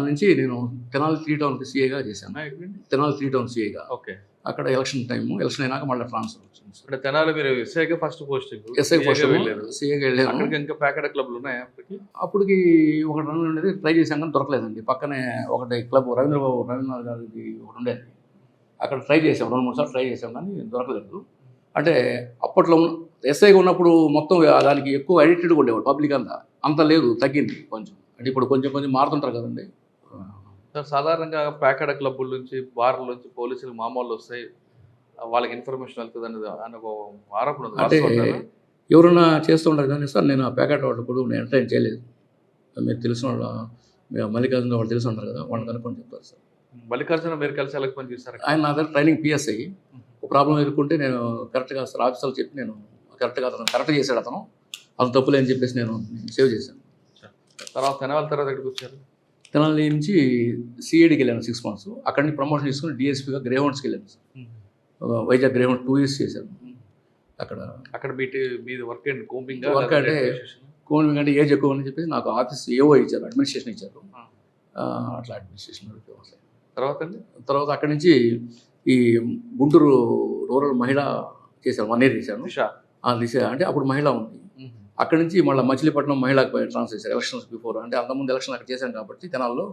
నుంచి నేను తెనాలి 3 Town సీఏగా చేశాను. తెనాలి 3 Town సీఏగా. ఓకే. అక్కడ ఎలక్షన్ అయినాక మళ్ళీ ట్రాన్స్ఫర్ వచ్చింది. అంటే తెనాలి మీరు ఎస్ఐగా ఫస్ట్ పోస్టింగ్ వెళ్ళారు. సీఏగా వెళ్ళాను. అక్కడికి ఇంకా ప్యాకెట్ క్లబ్లు ఉన్నాయా? అప్పటికి ఒక రన్ ఉండేది ట్రై చేశాం కానీ దొరకలేదండి. పక్కనే ఒకటి క్లబ్ రవీంద్రనాథ్ గారికి ఒకటి ఉండేది. అక్కడ ట్రై చేసాం 2-3 సార్లు ట్రై చేసాం కానీ దొరకలేదు. అంటే అప్పట్లో ఎస్ఐగా ఉన్నప్పుడు మొత్తం దానికి ఎక్కువ అడిక్టెడ్గా ఉండేవాడు పబ్లిక్ అంత లేదు, తగ్గింది కొంచెం. అంటే ఇప్పుడు కొంచెం మారుతుంటారు కదండి. సార్ సాధారణంగా ప్యాకెట్ క్లబ్బుల నుంచి బార్ల నుంచి పోలీసులు మామూలు వస్తాయి, వాళ్ళకి ఇన్ఫర్మేషన్ వెళ్తుంది అని ఒక ఆరోపణ ఉంది. అంటే ఎవరైనా చేస్తూ ఉంటారు కానీ సార్ నేను ఆ ప్యాకెట్ వాళ్ళు కూడా నేను ఎంటర్టైన్ చేయలేదు. మీరు తెలిసిన వాళ్ళు మల్లికార్జున వాళ్ళు తెలిసి ఉంటారు కదా, వాళ్ళని కనుక్కొని చెప్తారు సార్. మల్లికార్జున మీరు కలిసి ఎలా పని చేశారు? ఆయన నా దగ్గర ట్రైనింగ్ పిఎస్ఐ. ఒక ప్రాబ్లం ఎదుర్కొంటే నేను కరెక్ట్గా సార్ ఆఫీసర్లు చెప్పి నేను కరెక్ట్గా కరెక్ట్ చేశాడు అతను తప్పులే అని చెప్పేసి నేను సేవ్ చేశాను. తర్వాత తెనాలి తర్వాత ఎక్కడికి వచ్చారు? తెనాలి నుంచి సిఐడికి వెళ్ళాను 6 months. అక్కడి నుంచి ప్రమోషన్ తీసుకుని డిఎస్పీగా గ్రేహౌండ్స్కి వెళ్ళాను సార్. వైజాగ్ గ్రేహౌండ్ 2 years చేశాను. అక్కడ మీది వర్క్ అండ్ కోంబింగ్ కోవింగ్ అంటే ఏజ్ ఎక్కువ అని చెప్పేసి నాకు ఆఫీస్ ఏఓ ఇచ్చారు, అడ్మినిస్ట్రేషన్ ఇచ్చారు. అట్లా అడ్మినిస్ట్రేషన్ తర్వాత అక్కడి నుంచి ఈ గుంటూరు రూరల్ మహిళ చేశాను, 1 year చేశాను. దిశ అంటే అప్పుడు మహిళ ఉంది. అక్కడి నుంచి మళ్ళీ మచిలీపట్నం మహిళకు ట్రాన్స్ఫర్ చేశారు ఎలక్షన్స్ బిఫోర్. అంటే అంతకుముందు ఎలక్షన్ అక్కడ చేశాను కాబట్టి తెనాల్లో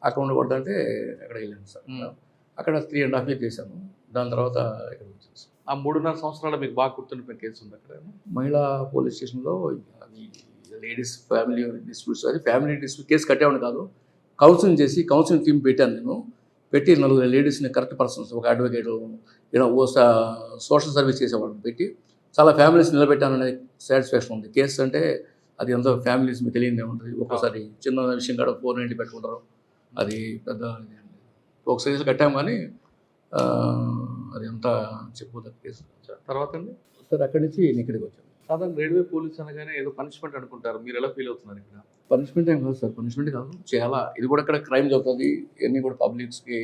అక్కడ ఉండకూడదంటే అక్కడ వెళ్ళాను సార్. అక్కడ 3.5 years చేశాను. దాని తర్వాత ఇక్కడ వచ్చాను సార్. ఆ 3.5 సంవత్సరాలు మీకు బాగా గుర్తుండిపోయిన కేసు ఉంది అక్కడ? మహిళా పోలీస్ స్టేషన్లో అది లేడీస్ ఫ్యామిలీ డిస్ప్యూట్స్, అది ఫ్యామిలీ డిస్ప్యూట్ కేసు కట్టేవాడిని కాదు. కౌన్సిలింగ్ చేసి కౌన్సిలింగ్ టీం పెట్టాను నేను. పెట్టి 4 లేడీస్ని కరెక్ట్ పర్సన్స్, ఒక అడ్వకేటు, సోషల్ సర్వీస్ చేసేవాళ్ళని పెట్టి చాలా ఫ్యామిలీస్ నిలబెట్టాను అనేది సాటిస్ఫాక్షన్ ఉంది. కేసు అంటే అది ఎంతో ఫ్యామిలీస్ మీకు తెలియదే ఉంటుంది. ఒక్కోసారి చిన్న విషయం కూడా 490 పెట్టుకుంటారు. అది పెద్ద ఒక సైజులు కట్టాము కానీ అది అంతా చెప్పుకోదగ్గ కేసు. తర్వాత అండి సార్ అక్కడి నుంచి నేను ఇక్కడికి వచ్చాను. సాధారణ రైల్వే పోలీస్ అనగానే ఏదో పనిష్మెంట్ అనుకుంటారు, మీరు ఎలా ఫీల్ అవుతున్నారు ఇక్కడ? పనిష్మెంట్ ఏం కాదు సార్, పనిష్మెంట్ కాదు. చాలా ఇది కూడా ఇక్కడ క్రైమ్ జరుగుతుంది. ఇవన్నీ కూడా పబ్లిక్స్కి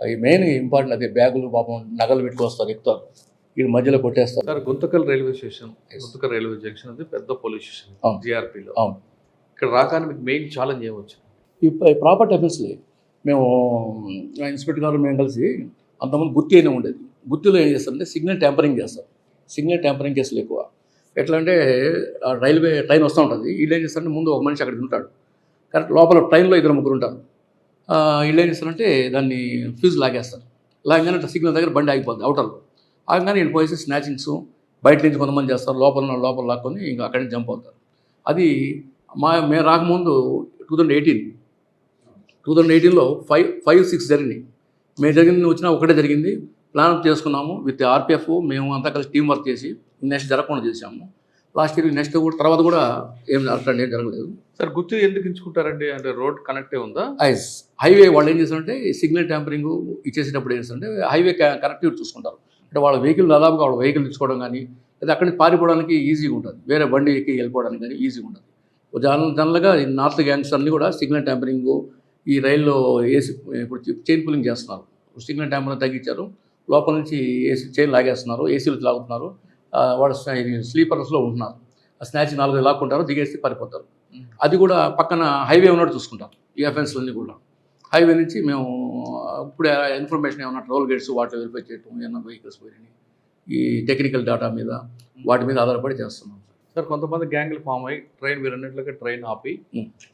అవి మెయిన్ ఇంపార్టెంట్. అదే బ్యాగులు పాపం నగలు పెట్టుకొస్తారు, ఎక్కుతారు, వీళ్ళు మధ్యలో కొట్టేస్తారు. Sir Guntakal railway station, Guntakal railway junction అది పెద్ద పోలీస్ స్టేషన్ జిఆర్పీలో. అవును. ఇక్కడ రాగానే మీకు మెయిన్ ఛాలెంజ్ ఏమొచ్చు? ఈ ప్రాపర్టీ అఫెన్స్లే. మేము ఇన్స్పెక్టర్ గారు మేము కలిసి అంతకుముందు గుత్తి అయినా ఉండేది. గుత్తిలో ఏం చేస్తారంటే సిగ్నల్ ట్యాంపరింగ్ చేస్తారు. సిగ్నల్ ట్యాంపరింగ్ కేసులు ఎక్కువ. ఎట్లా అంటే రైల్వే ట్రైన్ వస్తూ ఉంటుంది, వీళ్ళు ఏం చేస్తారంటే ముందు ఒక మనిషి అక్కడ ఉంటాడు, కరెక్ట్ లోపల ట్రైన్లో 2-3 ఉంటారు. వీళ్ళు ఏం చేస్తారంటే దాన్ని ఫ్యూజ్ లాగేస్తారు. లాగానే సిగ్నల్ దగ్గర బండి ఆగిపోద్ది అవుటర్లో. ఆగానే వీళ్ళు పోయేసి స్నాచింగ్స్ బయట నుంచి కొంతమంది చేస్తారు, లోపల లాక్కొని ఇంకా అక్కడి నుంచి జంప్ అవుతారు. అది మేము రాకముందు 2018లో 5-6 జరిగినాయి. మేము జరిగింది వచ్చినా ఒకటే జరిగింది. ప్లాన్ చేసుకున్నాము విత్ ఆర్పిఎఫ్, మేము అంతా కలిసి టీం వర్క్ చేసి నెక్స్ట్ జరగకుండా చేసాము. లాస్ట్ ఇయర్ నెక్స్ట్ కూడా తర్వాత కూడా ఏం అట్లాంటి ఏం జరగలేదు. సార్ గుర్తు ఎందుకు ఎంచుకుంటారండి? అంటే రోడ్ కనెక్టే ఉందా? హైవే వాళ్ళు ఏం చేస్తారంటే సిగ్నల్ ట్యాంపరింగ్ ఇచ్చేసేటప్పుడు ఏం చేస్తారంటే హైవే కనెక్టివిటీ చూసుకుంటారు. అంటే వాళ్ళ వెహికల్ దాదాపుగా వాళ్ళ వెహికల్ తెచ్చుకోవడం కానీ లేదా అక్కడి నుంచి పారిపోవడానికి ఈజీగా ఉంటుంది, వేరే బండి ఎక్కి వెళ్ళిపోవడానికి కానీ ఈజీగా ఉంటుంది. జనరల్గా నార్త్ గ్యాంగ్స్ అన్నీ కూడా సిగ్నల్ ట్యాంపరింగ్ ఈ రైల్లో ఏసీ ఇప్పుడు చైన్ పులింగ్ చేస్తున్నారు. సిగ్నల్ ట్యాంపరింగ్ తగ్గించారు, లోపల నుంచి ఏసీ చైన్ లాగేస్తున్నారు, ఏసీలు లాగుతున్నారు. వాడు స్లీపర్స్లో ఉంటున్నారు. ఆ స్నాచ్ 4 లాక్కుంటారు, దిగేసి పారిపోతారు. అది కూడా పక్కన హైవే ఉన్నట్టు చూసుకుంటారు ఈ అఫెన్స్లన్నీ కూడా. హైవే నుంచి మేము ఇప్పుడు ఇన్ఫర్మేషన్ ఏమన్నా టోల్ గేట్స్ వాటిలో వెరిఫై చేయటం, ఏమన్నా వెహికల్స్ పోయినాయి, ఈ టెక్నికల్ డేటా మీద వాటి మీద ఆధారపడి చేస్తున్నాం. సార్ కొంతమంది గ్యాంగ్లు ఫామ్ అయ్యి మీరు అన్నట్లుగా ట్రైన్ ఆపి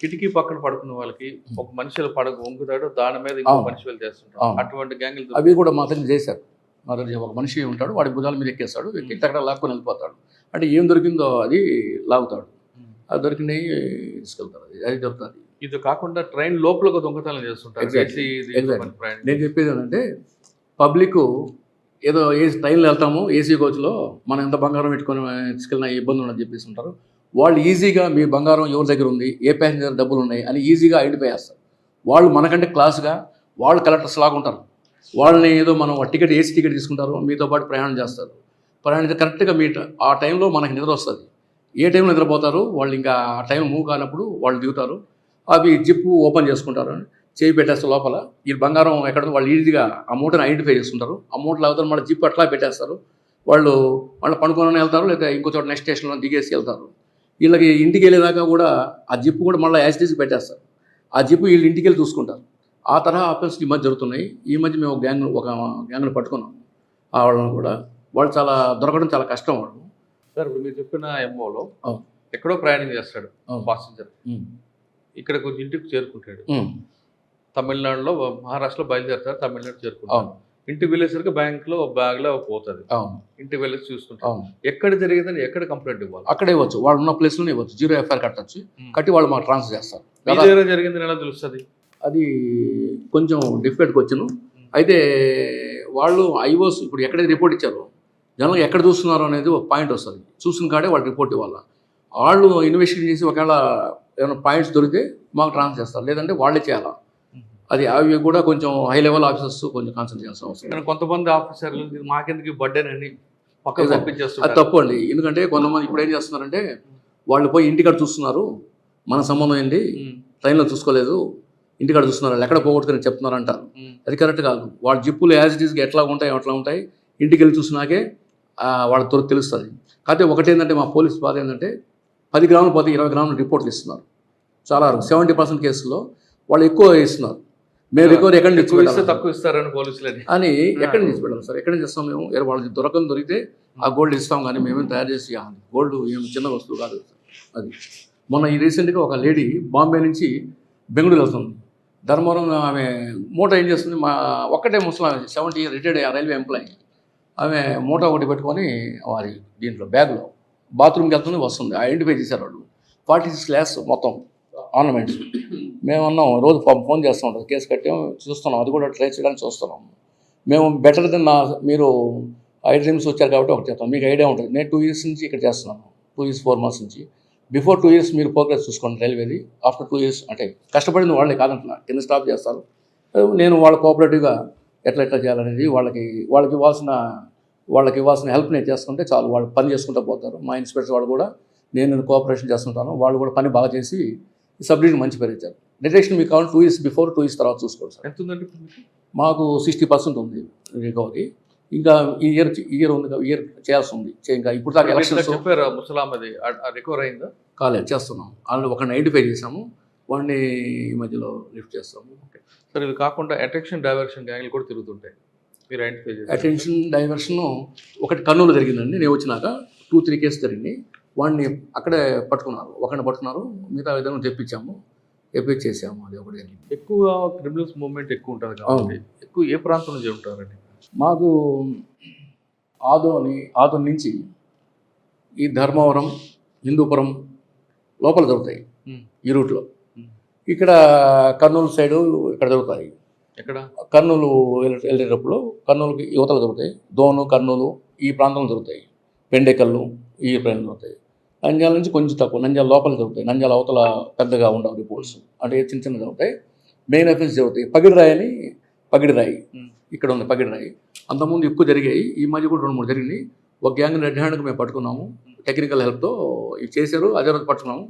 కిటికీ పక్కన పడుకున్న వాళ్ళకి ఒక మనుషులు వంగుతాడు, దాని మీద ఇంకో మనిషి వెళ్ళి చేస్తుంటారు. అటువంటి గ్యాంగ్లు అవి కూడా మా దగ్గర చేశారు. మా దగ్గర ఒక మనిషి ఉంటాడు, వాడి భుజాల మీద ఎక్కేస్తాడు, ఎక్కి అక్కడ లాక్కొని వెళ్ళిపోతాడు. అంటే ఏం దొరికిందో అది లాగుతాడు, అది దొరికినవి తీసుకెళ్తారు. అది దొరుకుతుంది. ఇది కాకుండా ట్రైన్ లోపల దొంగతనం చేస్తుంటారు. నేను చెప్పేది ఏంటంటే పబ్లిక్ ఏదో ట్రైన్లో వెళ్తాము ఏసీ కోచ్లో మనం ఎంత బంగారం పెట్టుకొని తీసుకెళ్ళినా ఇబ్బంది ఉండదని చెప్పేసి ఉంటారు. వాళ్ళు ఈజీగా మీ బంగారం ఎవరి దగ్గర ఉంది, ఏ ప్యాసింజర్ డబ్బులు ఉన్నాయి అని ఈజీగా ఐడెంటిఫై చేస్తారు. వాళ్ళు మనకంటే క్లాస్గా వాళ్ళు కలెక్టర్స్ లాగా ఉంటారు. వాళ్ళని ఏదో మనం టికెట్ ఏసీ టికెట్ తీసుకుంటారు, మీతో పాటు ప్రయాణం చేస్తారు. ప్రయాణిస్తే కరెక్ట్గా ఆ టైంలో మనకి నిద్ర వస్తుంది. ఏ టైంలో నిద్రపోతారు వాళ్ళు, ఇంకా ఆ టైం మూవ్ కానప్పుడు వాళ్ళు దిగుతారు. అవి జిప్పు ఓపెన్ చేసుకుంటారు, చేయి పెట్టేస్తారు లోపల. ఈ బంగారం ఎక్కడ వాళ్ళు ఈజీగా ఆ మూటను ఐడెంటిఫై చేసుకుంటారు. ఆ మూటలు అవుతారు, మళ్ళీ జిప్పు అట్లా పెట్టేస్తారు. వాళ్ళు పడుకొని వెళ్తారు, లేదా ఇంకో చోట నెక్స్ట్ స్టేషన్లో దిగేసి వెళ్తారు. వీళ్ళకి ఇంటికి వెళ్ళేదాకా కూడా ఆ జిప్పు కూడా మళ్ళీ యాసిటీస్ పెట్టేస్తారు. ఆ జిప్పు వీళ్ళు ఇంటికి వెళ్ళి చూసుకుంటారు. ఆ తరహా అఫెన్స్ ఈ మధ్య జరుగుతున్నాయి. ఈ మధ్య మేము ఒక గ్యాంగ్ను పట్టుకున్నాం. ఆ వాళ్ళని కూడా వాళ్ళు చాలా దొరకడం చాలా కష్టం. వాళ్ళు సార్ ఇప్పుడు మీరు చెప్పిన ఎంఓలో ఎక్కడో ప్రయాణం చేస్తాడు పాసింజర్, ఇక్కడ కొంచెం ఇంటికి చేరుకుంటాడు. తమిళనాడులో మహారాష్ట్రలో బయలుదేరుతారు, తమిళనాడు చేరుకుంటారు. ఇంటికి వెళ్ళేసరికి బ్యాగ్లో పోతుంది. ఇంటికి వెళ్ళేసి చూసుకుంటాం. ఎక్కడ జరిగిందని ఎక్కడ కంప్లైంట్ ఇవ్వాలి? అక్కడే ఇవ్వచ్చు, వాళ్ళు ఉన్న ప్లేస్లోనే ఇవ్వచ్చు. 0 FIR కట్టచ్చు, కట్టి వాళ్ళు మాకు ట్రాన్స్ఫర్ చేస్తారు. జరిగిందని ఎలా తెలుస్తుంది? అది కొంచెం డిఫికల్ట్గా వచ్చాను. అయితే వాళ్ళు ఐఓస్ ఇప్పుడు ఎక్కడైతే రిపోర్ట్ ఇచ్చారో జనాలు ఎక్కడ చూస్తున్నారు అనేది ఒక పాయింట్ వస్తుంది. చూసిన కాడే వాళ్ళు రిపోర్ట్ ఇవ్వాలి. వాళ్ళు ఇన్వెస్టిగేట్ చేసి ఒకవేళ ఏమైనా పాయింట్స్ దొరికితే మాకు ట్రాన్స్ఫర్ చేస్తారు, లేదంటే వాళ్ళే చేయాలా. అది అవి కూడా కొంచెం హై లెవెల్ ఆఫీసర్స్ కొంచెం కాన్సన్ట్రేట్ చేయాల్సిన అవసరం. కానీ కొంతమంది ఆఫీసర్లు ఇది మాకెందుకు బర్డెన్ పక్కకు అది పంపించేస్తున్నారు. తప్పు అండి. ఎందుకంటే కొంతమంది ఇప్పుడు ఏం చేస్తున్నారంటే వాళ్ళు పోయి ఇంటికాడ చూస్తున్నారు, మన సంబంధం ఏంటి, ట్రైన్లో చూసుకోలేదు, ఇంటికాడ చూస్తున్నారు, వాళ్ళు ఎక్కడ పోగొట్టుకుని చెప్తున్నారు అంటారు. అది కరెక్ట్ కాదు. వాళ్ళ జిప్పులు యాజ్ ఇట్ ఈస్గా ఎట్లా ఉంటాయి అట్లా ఉంటాయి. ఇంటికి వెళ్ళి చూసినాకే వాళ్ళ తెలుస్తుంది. కాకపోతే ఒకటేంటంటే మా పోలీస్ బాధ ఏంటంటే 10 గ్రాములు పోతే 20 గ్రాములు రిపోర్ట్లు ఇస్తున్నారు. చాలా 70% కేసుల్లో వాళ్ళు ఎక్కువ ఇస్తున్నారు. మేము రికవరీ ఎక్కడ నుంచి తక్కువ ఇస్తారని పోలీసులు అని ఎక్కడ నుంచి పెట్టాలి సార్? ఎక్కడ నుంచి ఇస్తాం మేము? వాళ్ళకి దొరికితే ఆ గోల్డ్ ఇస్తాం, కానీ మేమేం తయారు చేసి గోల్డ్ ఏం చిన్న వస్తువు కాదు అది. మొన్న ఈ రీసెంట్గా ఒక లేడీ బాంబే నుంచి బెంగళూరు వెళ్తుంది. ధర్మవరం ఆమె మూట ఏం చేస్తుంది, మా ఒక్కటే ముసలాం 70 రిటైర్డ్ రైల్వే ఎంప్లాయీ. ఆమె మూట ఒకటి పెట్టుకొని వారి దీంట్లో బ్యాగ్లో బాత్రూమ్కి వెళ్తుంది, వస్తుంది. ఐడెంటిఫై చేశారు వాళ్ళు. 46 lakhs మొత్తం ఆర్నమెంట్స్. మేము అన్నాం, రోజు ఫోన్ చేస్తూ ఉంటాం, కేసు కట్టాము, చూస్తున్నాం, అది కూడా ట్రై చేయడానికి చూస్తున్నాం. మేము బెటర్ దెన్ మీరు 5 డ్రీమ్స్ వచ్చారు కాబట్టి ఒకటి చెప్తాం, మీకు ఐడియా ఉంటుంది. నేను 2 years నుంచి ఇక్కడ చేస్తున్నాను, 2 years 4 months నుంచి. బిఫోర్ 2 years మీరు ప్రోగ్రెస్ చూసుకోండి రైల్వేది. ఆఫ్టర్ 2 years అంటే కష్టపడింది వాళ్ళే కాదంటున్నా, కింద స్టాప్ చేస్తారు. నేను వాళ్ళ కోఆపరేటివ్గా ఎట్లా చేయాలనేది వాళ్ళకి ఇవ్వాల్సిన హెల్ప్ నేను చేసుకుంటే చాలు, వాళ్ళు పని చేసుకుంటూ పోతారు. మా ఇన్స్పెక్టర్ వాళ్ళు కూడా నేను కోఆపరేషన్ చేస్తుంటాను, వాళ్ళు కూడా పని బాగా చేసి సబ్ డివిజన్ మంచి పేరు ఇచ్చారు. డిటెక్షన్ మీకు కావాలి 2 years బిఫోర్, 2 years తర్వాత చూసుకోండి సార్. ఎంత ఉందండి మాకు 60% ఉంది రికవరీ. ఇంకా ఈ ఇయర్ ఉంది, ఇయర్ చేయాల్సి ఉంది. ఇంకా ఇప్పుడు దాకా ఎలక్షన్స్ చెప్పారు. ముసలాం అది రికవర్ అయిందా? కాలేదు, చేస్తున్నాం. వాళ్ళు ఒకరిని ఐడెంటిఫై చేసాము, వాడిని ఈ మధ్యలో లిఫ్ట్ చేస్తాము. సార్ ఇవి కాకుండా అట్రాక్షన్ డైవర్షన్ గ్యాంగ్లు కూడా తిరుగుతుంటాయి, మీరు ఐడెంటిఫై చేసి? అటెన్షన్ డైవర్షన్ ఒకటి కర్నూలు జరిగిందండి. నేను వచ్చినాక 2-3 కేసు జరిగింది. వాడిని అక్కడే పట్టుకున్నారు, ఒకరిని పట్టుకున్నారు, మిగతా విధంగా తెప్పించేసాము. అది ఒకటి జరిగింది. ఎక్కువ క్రిమినల్స్ మూవ్మెంట్ ఎక్కువ ఉంటుంది కాబట్టి ఎక్కువ ఏ ప్రాంతం నుంచి ఉంటారండి? మాకు ఆదోని నుంచి ఈ ధర్మవరం, హిందూపురం లోపల దొరుకుతాయి ఈ రూట్లో. ఇక్కడ కర్నూలు సైడు ఇక్కడ దొరుకుతాయి. ఎక్కడ? కర్నూలు వెళ్ళేటప్పుడు కర్నూలుకి యువతలు దొరుకుతాయి. దోను, కర్నూలు ఈ ప్రాంతంలో దొరుకుతాయి. పెండెకల్లు ఈ ప్రాంతం దొరుకుతాయి. నంద్యాల నుంచి కొంచెం తక్కువ, నంద్యాల లోపల దొరుకుతాయి. నంద్యాల అవతల పెద్దగా ఉండవు రిపోర్ట్స్, అంటే చిన్న చిన్నగా దొరుకుతాయి. మెయిన్ ఆఫీస్ దొరుకుతాయి. పగిడిరాయి ఇక్కడ ఉంది, పగిడిరాయి. అంతకుముందు ఎక్కువ జరిగాయి, ఈ మధ్య కూడా 2-3 జరిగినాయి. ఒక గ్యాంగ్ రెడ్ హ్యాండ్కి మేము పట్టుకున్నాము, టెక్నికల్ హెల్ప్తో ఇవి చేశారు. అదే రోజు పట్టుకున్నాము.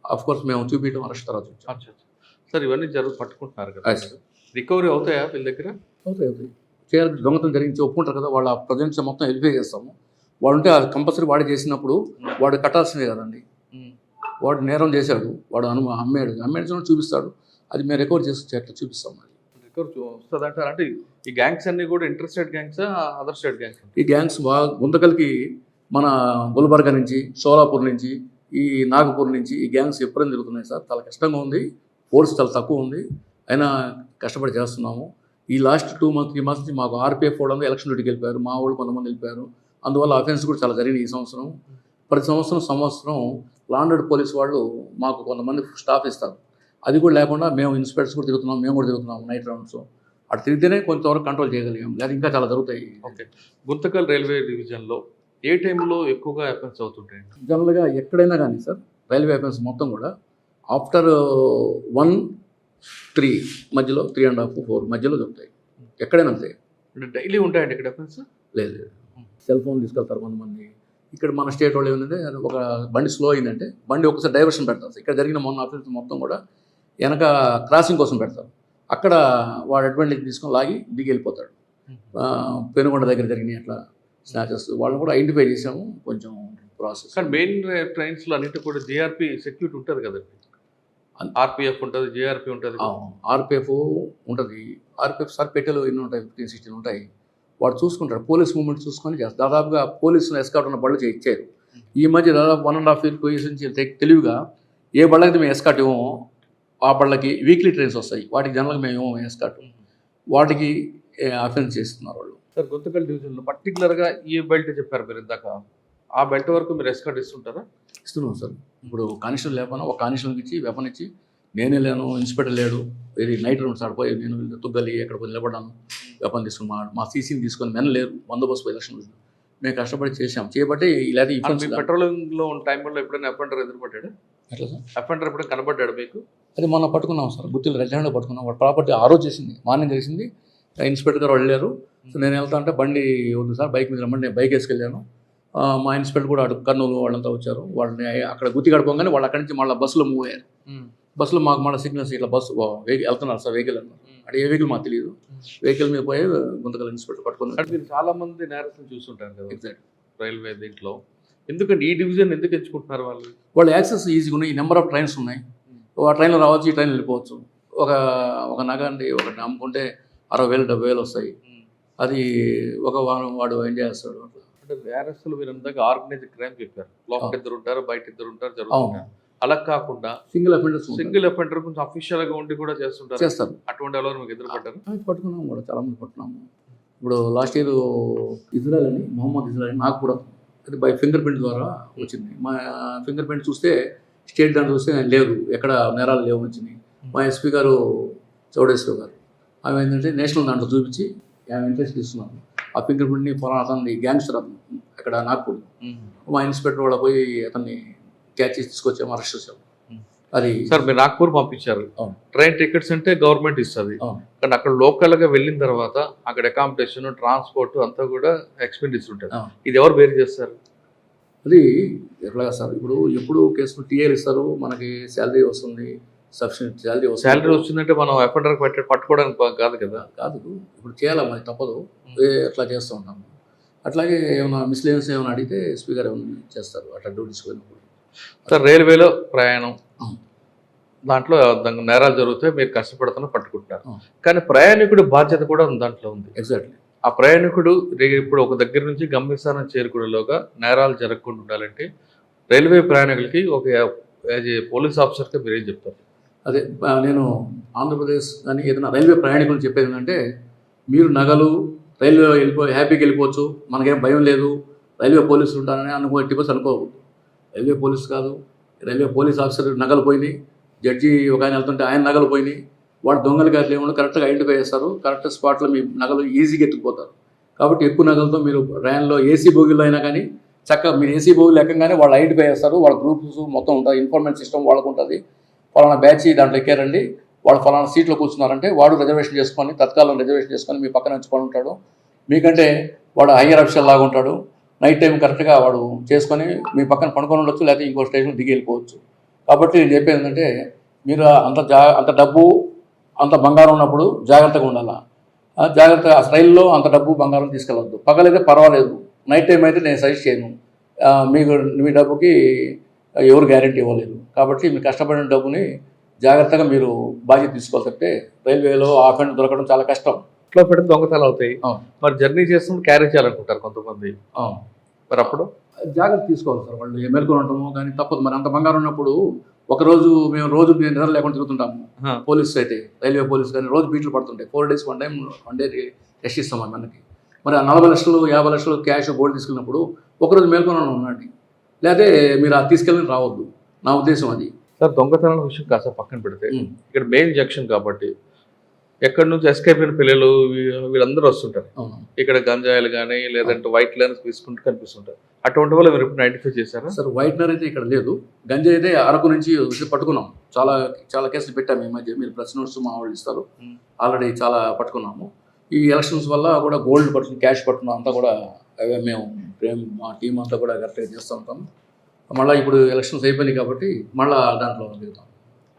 అఫ్కోర్స్ మేము చూపించడం అరెస్ట్ తర్వాత చూపించాం. సార్ ఇవన్నీ పట్టుకుంటున్నారు కదా, రికవరీ అవుతాయా వీళ్ళ దగ్గర? అవుతాయి. చేయాలి. దొంగతనం జరిగించి ఒప్పుకుంటారు కదా, వాళ్ళ ప్రజెంట్స్ మొత్తం వెరిఫై చేస్తాము. వాడు ఉంటే అది కంపల్సరీ వాడే చేసినప్పుడు వాడు కట్టాల్సిందే కదండి. వాడు నేరం చేశాడు, వాడు అమ్మేడు చూపిస్తాడు, అది మేము రికవర్ చేసి అట్లా చూపిస్తాం. అది రికవర్ వస్తుంది అంటారు. అంటే ఈ గ్యాంగ్స్ అన్నీ కూడా ఇంటర్స్టేట్ గ్యాంగ్సా, అదర్ స్టేట్ గ్యాంగ్స్? ఈ గ్యాంగ్స్ బాగా గుంతకల్కి మన గుల్బర్గా నుంచి, సోలాపూర్ నుంచి, ఈ నాగపూర్ నుంచి ఈ గ్యాంగ్స్ ఎప్పుడైనా తిరుగుతున్నాయి సార్. చాలా కష్టంగా ఉంది, ఫోర్స్ చాలా తక్కువ ఉంది, అయినా కష్టపడి చేస్తున్నాము. ఈ లాస్ట్ 2-3 months నుంచి మాకు ఆర్పిఎఫ్ వాళ్ళు ఎలక్షన్ డ్యూటీకి వెళ్ళిపోయారు, మా వాళ్ళు కొంతమంది వెళ్ళిపోయారు. అందువల్ల అఫెన్స్ కూడా చాలా జరిగింది ఈ సంవత్సరం. ప్రతి సంవత్సరం లాండెడ్ పోలీస్ వాళ్ళు మాకు కొంతమంది స్టాఫ్ ఇస్తారు. అది కూడా లేకుండా మేము ఇన్స్పెక్టర్స్ కూడా తిరుగుతున్నాం, మేము కూడా తిరుగుతున్నాం నైట్ రౌండ్స్. అటు తిరిగితేనే కొంతవరకు కంట్రోల్ చేయగలిగాం, లేదా ఇంకా చాలా జరుగుతాయి. ఓకే. గుంతకల్ రైల్వే డివిజన్లో ఏ టైంలో ఎక్కువగా అఫెన్స్ అవుతుంటాయి? జనరల్గా ఎక్కడైనా కానీ సార్ రైల్వే అఫెన్స్ మొత్తం కూడా ఆఫ్టర్ 1-3 మధ్యలో, 3.5-4 మధ్యలో దొరుకుతాయి. ఎక్కడైనా అంతే. అంటే డైలీ ఉంటాయండి ఇక్కడ అఫెన్స్? లేదు. సెల్ ఫోన్ తీసుకెళ్తారు కొంతమంది. ఇక్కడ మన స్టేట్ వాళ్ళు ఏమైందంటే ఒక బండి స్లో అయిందంటే బండి ఒకసారి డైవర్షన్ పెడతారు. ఇక్కడ జరిగిన మొన్న అఫెన్స్ మొత్తం కూడా వెనక క్రాసింగ్ కోసం పెడతారు. అక్కడ వాడు అడ్వాంటేజ్ తీసుకొని లాగి దిగి వెళ్ళిపోతాడు. పెనుగొండ దగ్గర జరిగినాయి అట్లా స్నాచెస్. వాళ్ళని కూడా ఐడెంటిఫై చేసాము, కొంచెం ప్రాసెస్. కానీ మెయిన్ ట్రైన్స్లో అన్నింటి కూడా జిఆర్పి సెక్యూరిటీ ఉంటుంది కదండి. ఆర్పిఎఫ్ ఉంటుంది, జిఆర్పి ఉంటుంది. ఆర్పిఎఫ్ ఉంటుంది. ఆర్పిఎఫ్ సార్ పెట్టెలు ఎన్ని ఉంటాయి, 15-16 ఉంటాయి. వాడు చూసుకుంటాడు, పోలీస్ మూవ్మెంట్ చూసుకొని చేస్తారు. దాదాపుగా పోలీసులు ఎస్కాట్ ఉన్న బళ్ళు ఇచ్చారు. ఈ మధ్య దాదాపు 1.5 years నుంచి తెలివిగా ఏ బళ్ళకి మేము ఎస్కాట్ ఇవ్వము, ఆ బళ్ళకి వీక్లీ ట్రైన్స్ వస్తాయి, వాటికి జనరల్గా మేము ఇవ్వము ఎస్కాట్. వాటికి అఫెన్స్ చేస్తున్నారు వాళ్ళు. సార్ గుంతకల్ డివిజన్లో పర్టికులర్గా ఏ బెల్ట్ చెప్పారు మీరు ఇందాక, ఆ బెల్ట్ వరకు మీరు ఎస్కాట్ ఇస్తుంటారా? ఇస్తున్నాం సార్. ఇప్పుడు కానిస్టేబుల్ లేకపోయినా ఒక కానిస్టేబుల్కి ఇచ్చి వెపన్ ఇచ్చి, నేనే లేను, ఇన్స్పెక్టర్ లేడు, వెరీ నైట్ రౌండ్స్ ఆడిపోయి నేను తుగ్గలి ఎక్కడ పోయి నిలబడ్డాను, వెపన్ తీసుకుని మా సీసీని తీసుకొని మెన్ లేరు, బందోబస్తు ఎలక్షన్ మేము కష్టపడి చేసాం. చేయబట్టి లేదా ఈ పెట్రోలింగ్లో ఉన్న టైంలో ఎప్పుడైనా అఫెండర్ ఎదురుపడ్డాడు? ఎట్లా సార్? అఫెండర్ ఎప్పుడైనా కనబడ్డాడు మీకు? అది మొన్న పట్టుకున్నాం సార్, గుత్తిలో రెడ్ హ్యాండ్లో పట్టుకున్నాం. వాడు ప్రాపర్టీ ఆ రోజు చేసింది, మార్నింగ్ చేసింది. ఇన్స్పెక్టర్ గారు వెళ్ళారు. సో నేను వెళ్తా అంటే బండి వద్దు సార్, బైక్ మీద రమ్మంటే నేను బైక్ వేసుకెళ్ళాను. మా ఇన్స్పెక్టర్ కూడా అటు కర్నూలు వాళ్ళంతా వచ్చారు. వాళ్ళని అక్కడ గుత్తి గడపగానే వాళ్ళు అక్కడి నుంచి మళ్ళీ బస్సులో మూవ్ అయ్యారు. బస్సులో మాకు మళ్ళీ సిగ్నల్స్ ఇట్లా బస్సు వెహికల్ వెళ్తున్నారు సార్, వెహికల్ అన్నారు. అంటే ఏ వెహికల్ మాకు తెలియదు. వెహికల్ మీద పోయి గుంతకల్ ఇన్స్పెక్టర్ పట్టుకున్నారు. అంటే మీరు చాలా మంది నేరస్తులు చూస్తుంటారు కదా ఎగ్జాక్ట్. రైల్వే దీంట్లో, ఎందుకంటే ఈ డివిజన్ ఎందుకు ఎంచుకుంటున్నారు వాళ్ళు? వాళ్ళు యాక్సెస్ ఈజీగా ఉన్నాయి, ఈ నెంబర్ ఆఫ్ ట్రైన్స్ ఉన్నాయి. ఆ ట్రైన్లో రావచ్చు, ఈ ట్రైన్లో వెళ్ళిపోవచ్చు. ఒక నగ అండి ఒకటి అమ్ముకుంటే 60,000 70,000 వస్తాయి. అది ఒక వాడు ఏం చేస్తాడు. అంటే నేరస్తులు మీరు అందాక ఆర్గనైజ్డ్ క్రైమ్ చెప్పారు, లోపల ఇద్దరు ఉంటారు, బయట ఇద్దరు ఉంటారు, జరుగుతుంటారు. అలా కాకుండా సింగిల్ అఫెండర్స్ అఫెండర్ కొంచెం అఫీషియల్ గా ఉండి కూడా చేస్తారు. అటువంటి వాళ్ళు మీకు ఎదురుపడ్డారు? పట్టుకున్నాము కూడా, చాలా మంది పట్టుకున్నాము. ఇప్పుడు లాస్ట్ ఇయర్ ఇజ్రాయల్ అని, మొహమ్మద్ ఇజ్రాయల్ నాకు కూడా అది బై ఫింగర్ ప్రింట్ ద్వారా వచ్చింది. మా ఫింగర్ ప్రింట్ చూస్తే స్టేట్ దాంట్లో చూస్తే లేవు, ఎక్కడ నేరాలు లేవు వచ్చినాయి. మా ఎస్పీ గారు చౌడేశ్వర్ గారు ఆమె ఏంటంటే నేషనల్ దాంట్లో చూపించి ఆమె ఇంట్రెస్ట్ ఇస్తున్నాను. ఆ ఫింగర్ ప్రింట్ని పొలం అతన్ని గ్యాంగ్స్టర్ అతను అక్కడ నాగ్పూర్. మా ఇన్స్పెక్టర్ వాళ్ళ పోయి అతన్ని క్యాచ్ చేసి తీసుకొచ్చాము, అరెస్ట్ చేసాము. అది సార్ మీరు నాగ్పూర్ పంపించారు. ట్రైన్ టికెట్స్ అంటే గవర్నమెంట్ ఇస్తుంది, కానీ అక్కడ లోకల్ గా వెళ్ళిన తర్వాత అక్కడ అకామిడేషన్, ట్రాన్స్పోర్ట్ అంతా కూడా ఎక్స్పెండిచర్ ఉంటుంది. ఇది ఎవరు బేర్ చేస్తారు? అది ఎట్లాగా సార్, ఇప్పుడు ఎప్పుడు కేసులు టీఏలు ఇస్తారు, మనకి శాలరీ వస్తుంది, సఫిషియెంట్ శాలరీ వస్తుంది. శాలరీ వస్తుందంటే మనం అఫెండర్ పట్టుకోవడానికి కాదు కదా. కాదు, ఇప్పుడు చేయాలి, మరి తప్పదు, అట్లా చేస్తూ ఉంటాము. అట్లాగే ఏమైనా మిస్లేనియస్ ఏమైనా అడిగితే ఎస్పీ గారు ఏమైనా చేస్తారు అట్లా డ్యూటీస్ పోయినప్పుడు. సార్ రైల్వేలో ప్రయాణం, దాంట్లో నేరాలు జరిగితే మీరు కష్టపడుతున్నా పట్టుకుంటున్నారు, కానీ ప్రయాణికుడి బాధ్యత కూడా దాంట్లో ఉంది. ఎగ్జాక్ట్లీ. ఆ ప్రయాణికుడు ఇప్పుడు ఒక దగ్గర నుంచి గమ్యస్థానం చేరుకునేలోగా నేరాలు జరగకుండా ఉండాలంటే రైల్వే ప్రయాణికులకి ఒక యాజ్ ఏ పోలీస్ ఆఫీసర్గా మీరు ఏం చెప్తారు? అదే నేను ఆంధ్రప్రదేశ్ కానీ ఏదైనా రైల్వే ప్రయాణికులు చెప్పేది ఏంటంటే, మీరు నగలు రైల్వే హ్యాపీగా వెళ్ళిపోవచ్చు, మనకేం భయం లేదు, రైల్వే పోలీసులు ఉంటారని ఎట్టి బస్ అనుకోవద్దు. రైల్వే పోలీసు కాదు, రైల్వే పోలీస్ ఆఫీసర్ నగలు పోయినాయి, జడ్జి ఒక ఆయన వెళ్తుంటే ఆయన నగలు పోయినాయి, వాడు దొంగలు గారు లేకుండా కరెక్ట్గా ఐడెంటిఫై చేస్తారు, కరెక్ట్ స్పాట్లో మీ నగలు ఈజీగా ఎత్తుకుపోతారు. కాబట్టి ఎక్కువ నగలతో మీరు ర్యాన్లో ఏసీ బోగిలో అయినా కానీ చక్కగా మీరు ఏసీ బోగిలు ఎక్కగానే వాళ్ళు ఐడెంటిఫై చేస్తారు, వాళ్ళ గ్రూప్స్ మొత్తం ఉంటుంది, ఇన్ఫర్మేషన్ సిస్టమ్ వాళ్ళకు ఉంటుంది. ఫలానా బ్యాచ్ దాంట్లో ఎక్కారండి, వాడు ఫలానా సీట్లో కూర్చున్నారంటే వాడు రిజర్వేషన్ చేసుకొని తత్కాలం రిజర్వేషన్ చేసుకొని మీ పక్కన వచ్చి పడి ఉంటాడు. మీకంటే వాడు హయ్యర్ అఫీషియల్ లాగా ఉంటాడు. నైట్ టైం కరెక్ట్గా వాడు చేసుకొని మీ పక్కన పడుకొని ఉండొచ్చు, లేకపోతే ఇంకో స్టేషన్ దిగి వెళ్ళిపోవచ్చు. కాబట్టి నేను చెప్పేది ఏంటంటే, మీరు అంత డబ్బు అంత బంగారం ఉన్నప్పుడు జాగ్రత్తగా ఉండాలి. జాగ్రత్తగా రైల్లో అంత డబ్బు బంగారం తీసుకెళ్ళవద్దు. పగలైతే పర్వాలేదు, నైట్ టైం అయితే నేను సజెస్ట్ చేయను. మీ డబ్బుకి ఎవరు గ్యారెంటీ ఇవ్వలేదు. కాబట్టి మీరు కష్టపడిన డబ్బుని జాగ్రత్తగా మీరు బాధ్యత తీసుకోవాలి తప్పితే రైల్వేలో ఆ ఫండ్ దొరకడం చాలా కష్టం. ఇంట్లో పెడితే దొంగతనాలు అవుతాయి. మరి జర్నీ చేస్తున్నప్పుడు క్యారీ చేయాలనుకుంటారు కొంతమంది, మరి అప్పుడు జాగ్రత్త తీసుకోవాలి సార్. వాళ్ళు మేల్కొని ఉంటాము కానీ తప్పదు. మరి అంత బంగారం ఉన్నప్పుడు ఒకరోజు మేము రోజు నిద్ర లేకుండా తిరుగుతుంటాము. పోలీసు అయితే రైల్వే పోలీసు కానీ రోజు బీట్లు పడుతుంటాయి. 4 days వన్ డే రెస్ట్ ఇస్తాం మనకి. మరి 40 లక్షలు 50 లక్షలు క్యాష్ గోల్డ్ తీసుకెళ్ళినప్పుడు ఒకరోజు మేల్కొని ఉండండి, లేకపోతే మీరు అది తీసుకెళ్ళి రావద్దు. నా ఉద్దేశం అది. సార్ దొంగతనాల విషయం కాస్త పక్కన పెడితే, ఇక్కడ మెయిన్ జంక్షన్ కాబట్టి ఎక్కడి నుంచి ఎస్కేప్ అయిన పిల్లలు వీళ్ళందరూ వస్తుంటారు. ఇక్కడ గంజాయిలు కానీ లేదంటే వైట్ లైన్స్ తీసుకుంటూ కనిపిస్తుంటారు. అటువంటి వాళ్ళు మీరు ఇప్పుడు ఐడెంటిఫై చేశారా? సార్ వైట్నర్ అయితే ఇక్కడ లేదు. గంజాయి అయితే అరకు నుంచి పట్టుకున్నాం. చాలా కేసులు పెట్టాము ఈ మధ్య. మీరు ప్రెస్ నోట్స్ మా వాళ్ళు ఇస్తారు, ఆల్రెడీ చాలా పట్టుకున్నాము. ఈ ఎలక్షన్స్ వల్ల కూడా గోల్డ్ పట్టుకుని క్యాష్ పట్టుకున్నాం అంతా కూడా మేము మా టీం అంతా కూడా కరెక్ట్గా చేస్తూ ఉంటాం. మళ్ళీ ఇప్పుడు ఎలక్షన్స్ అయిపోయినాయి కాబట్టి మళ్ళీ దాంట్లో దిగుతాం.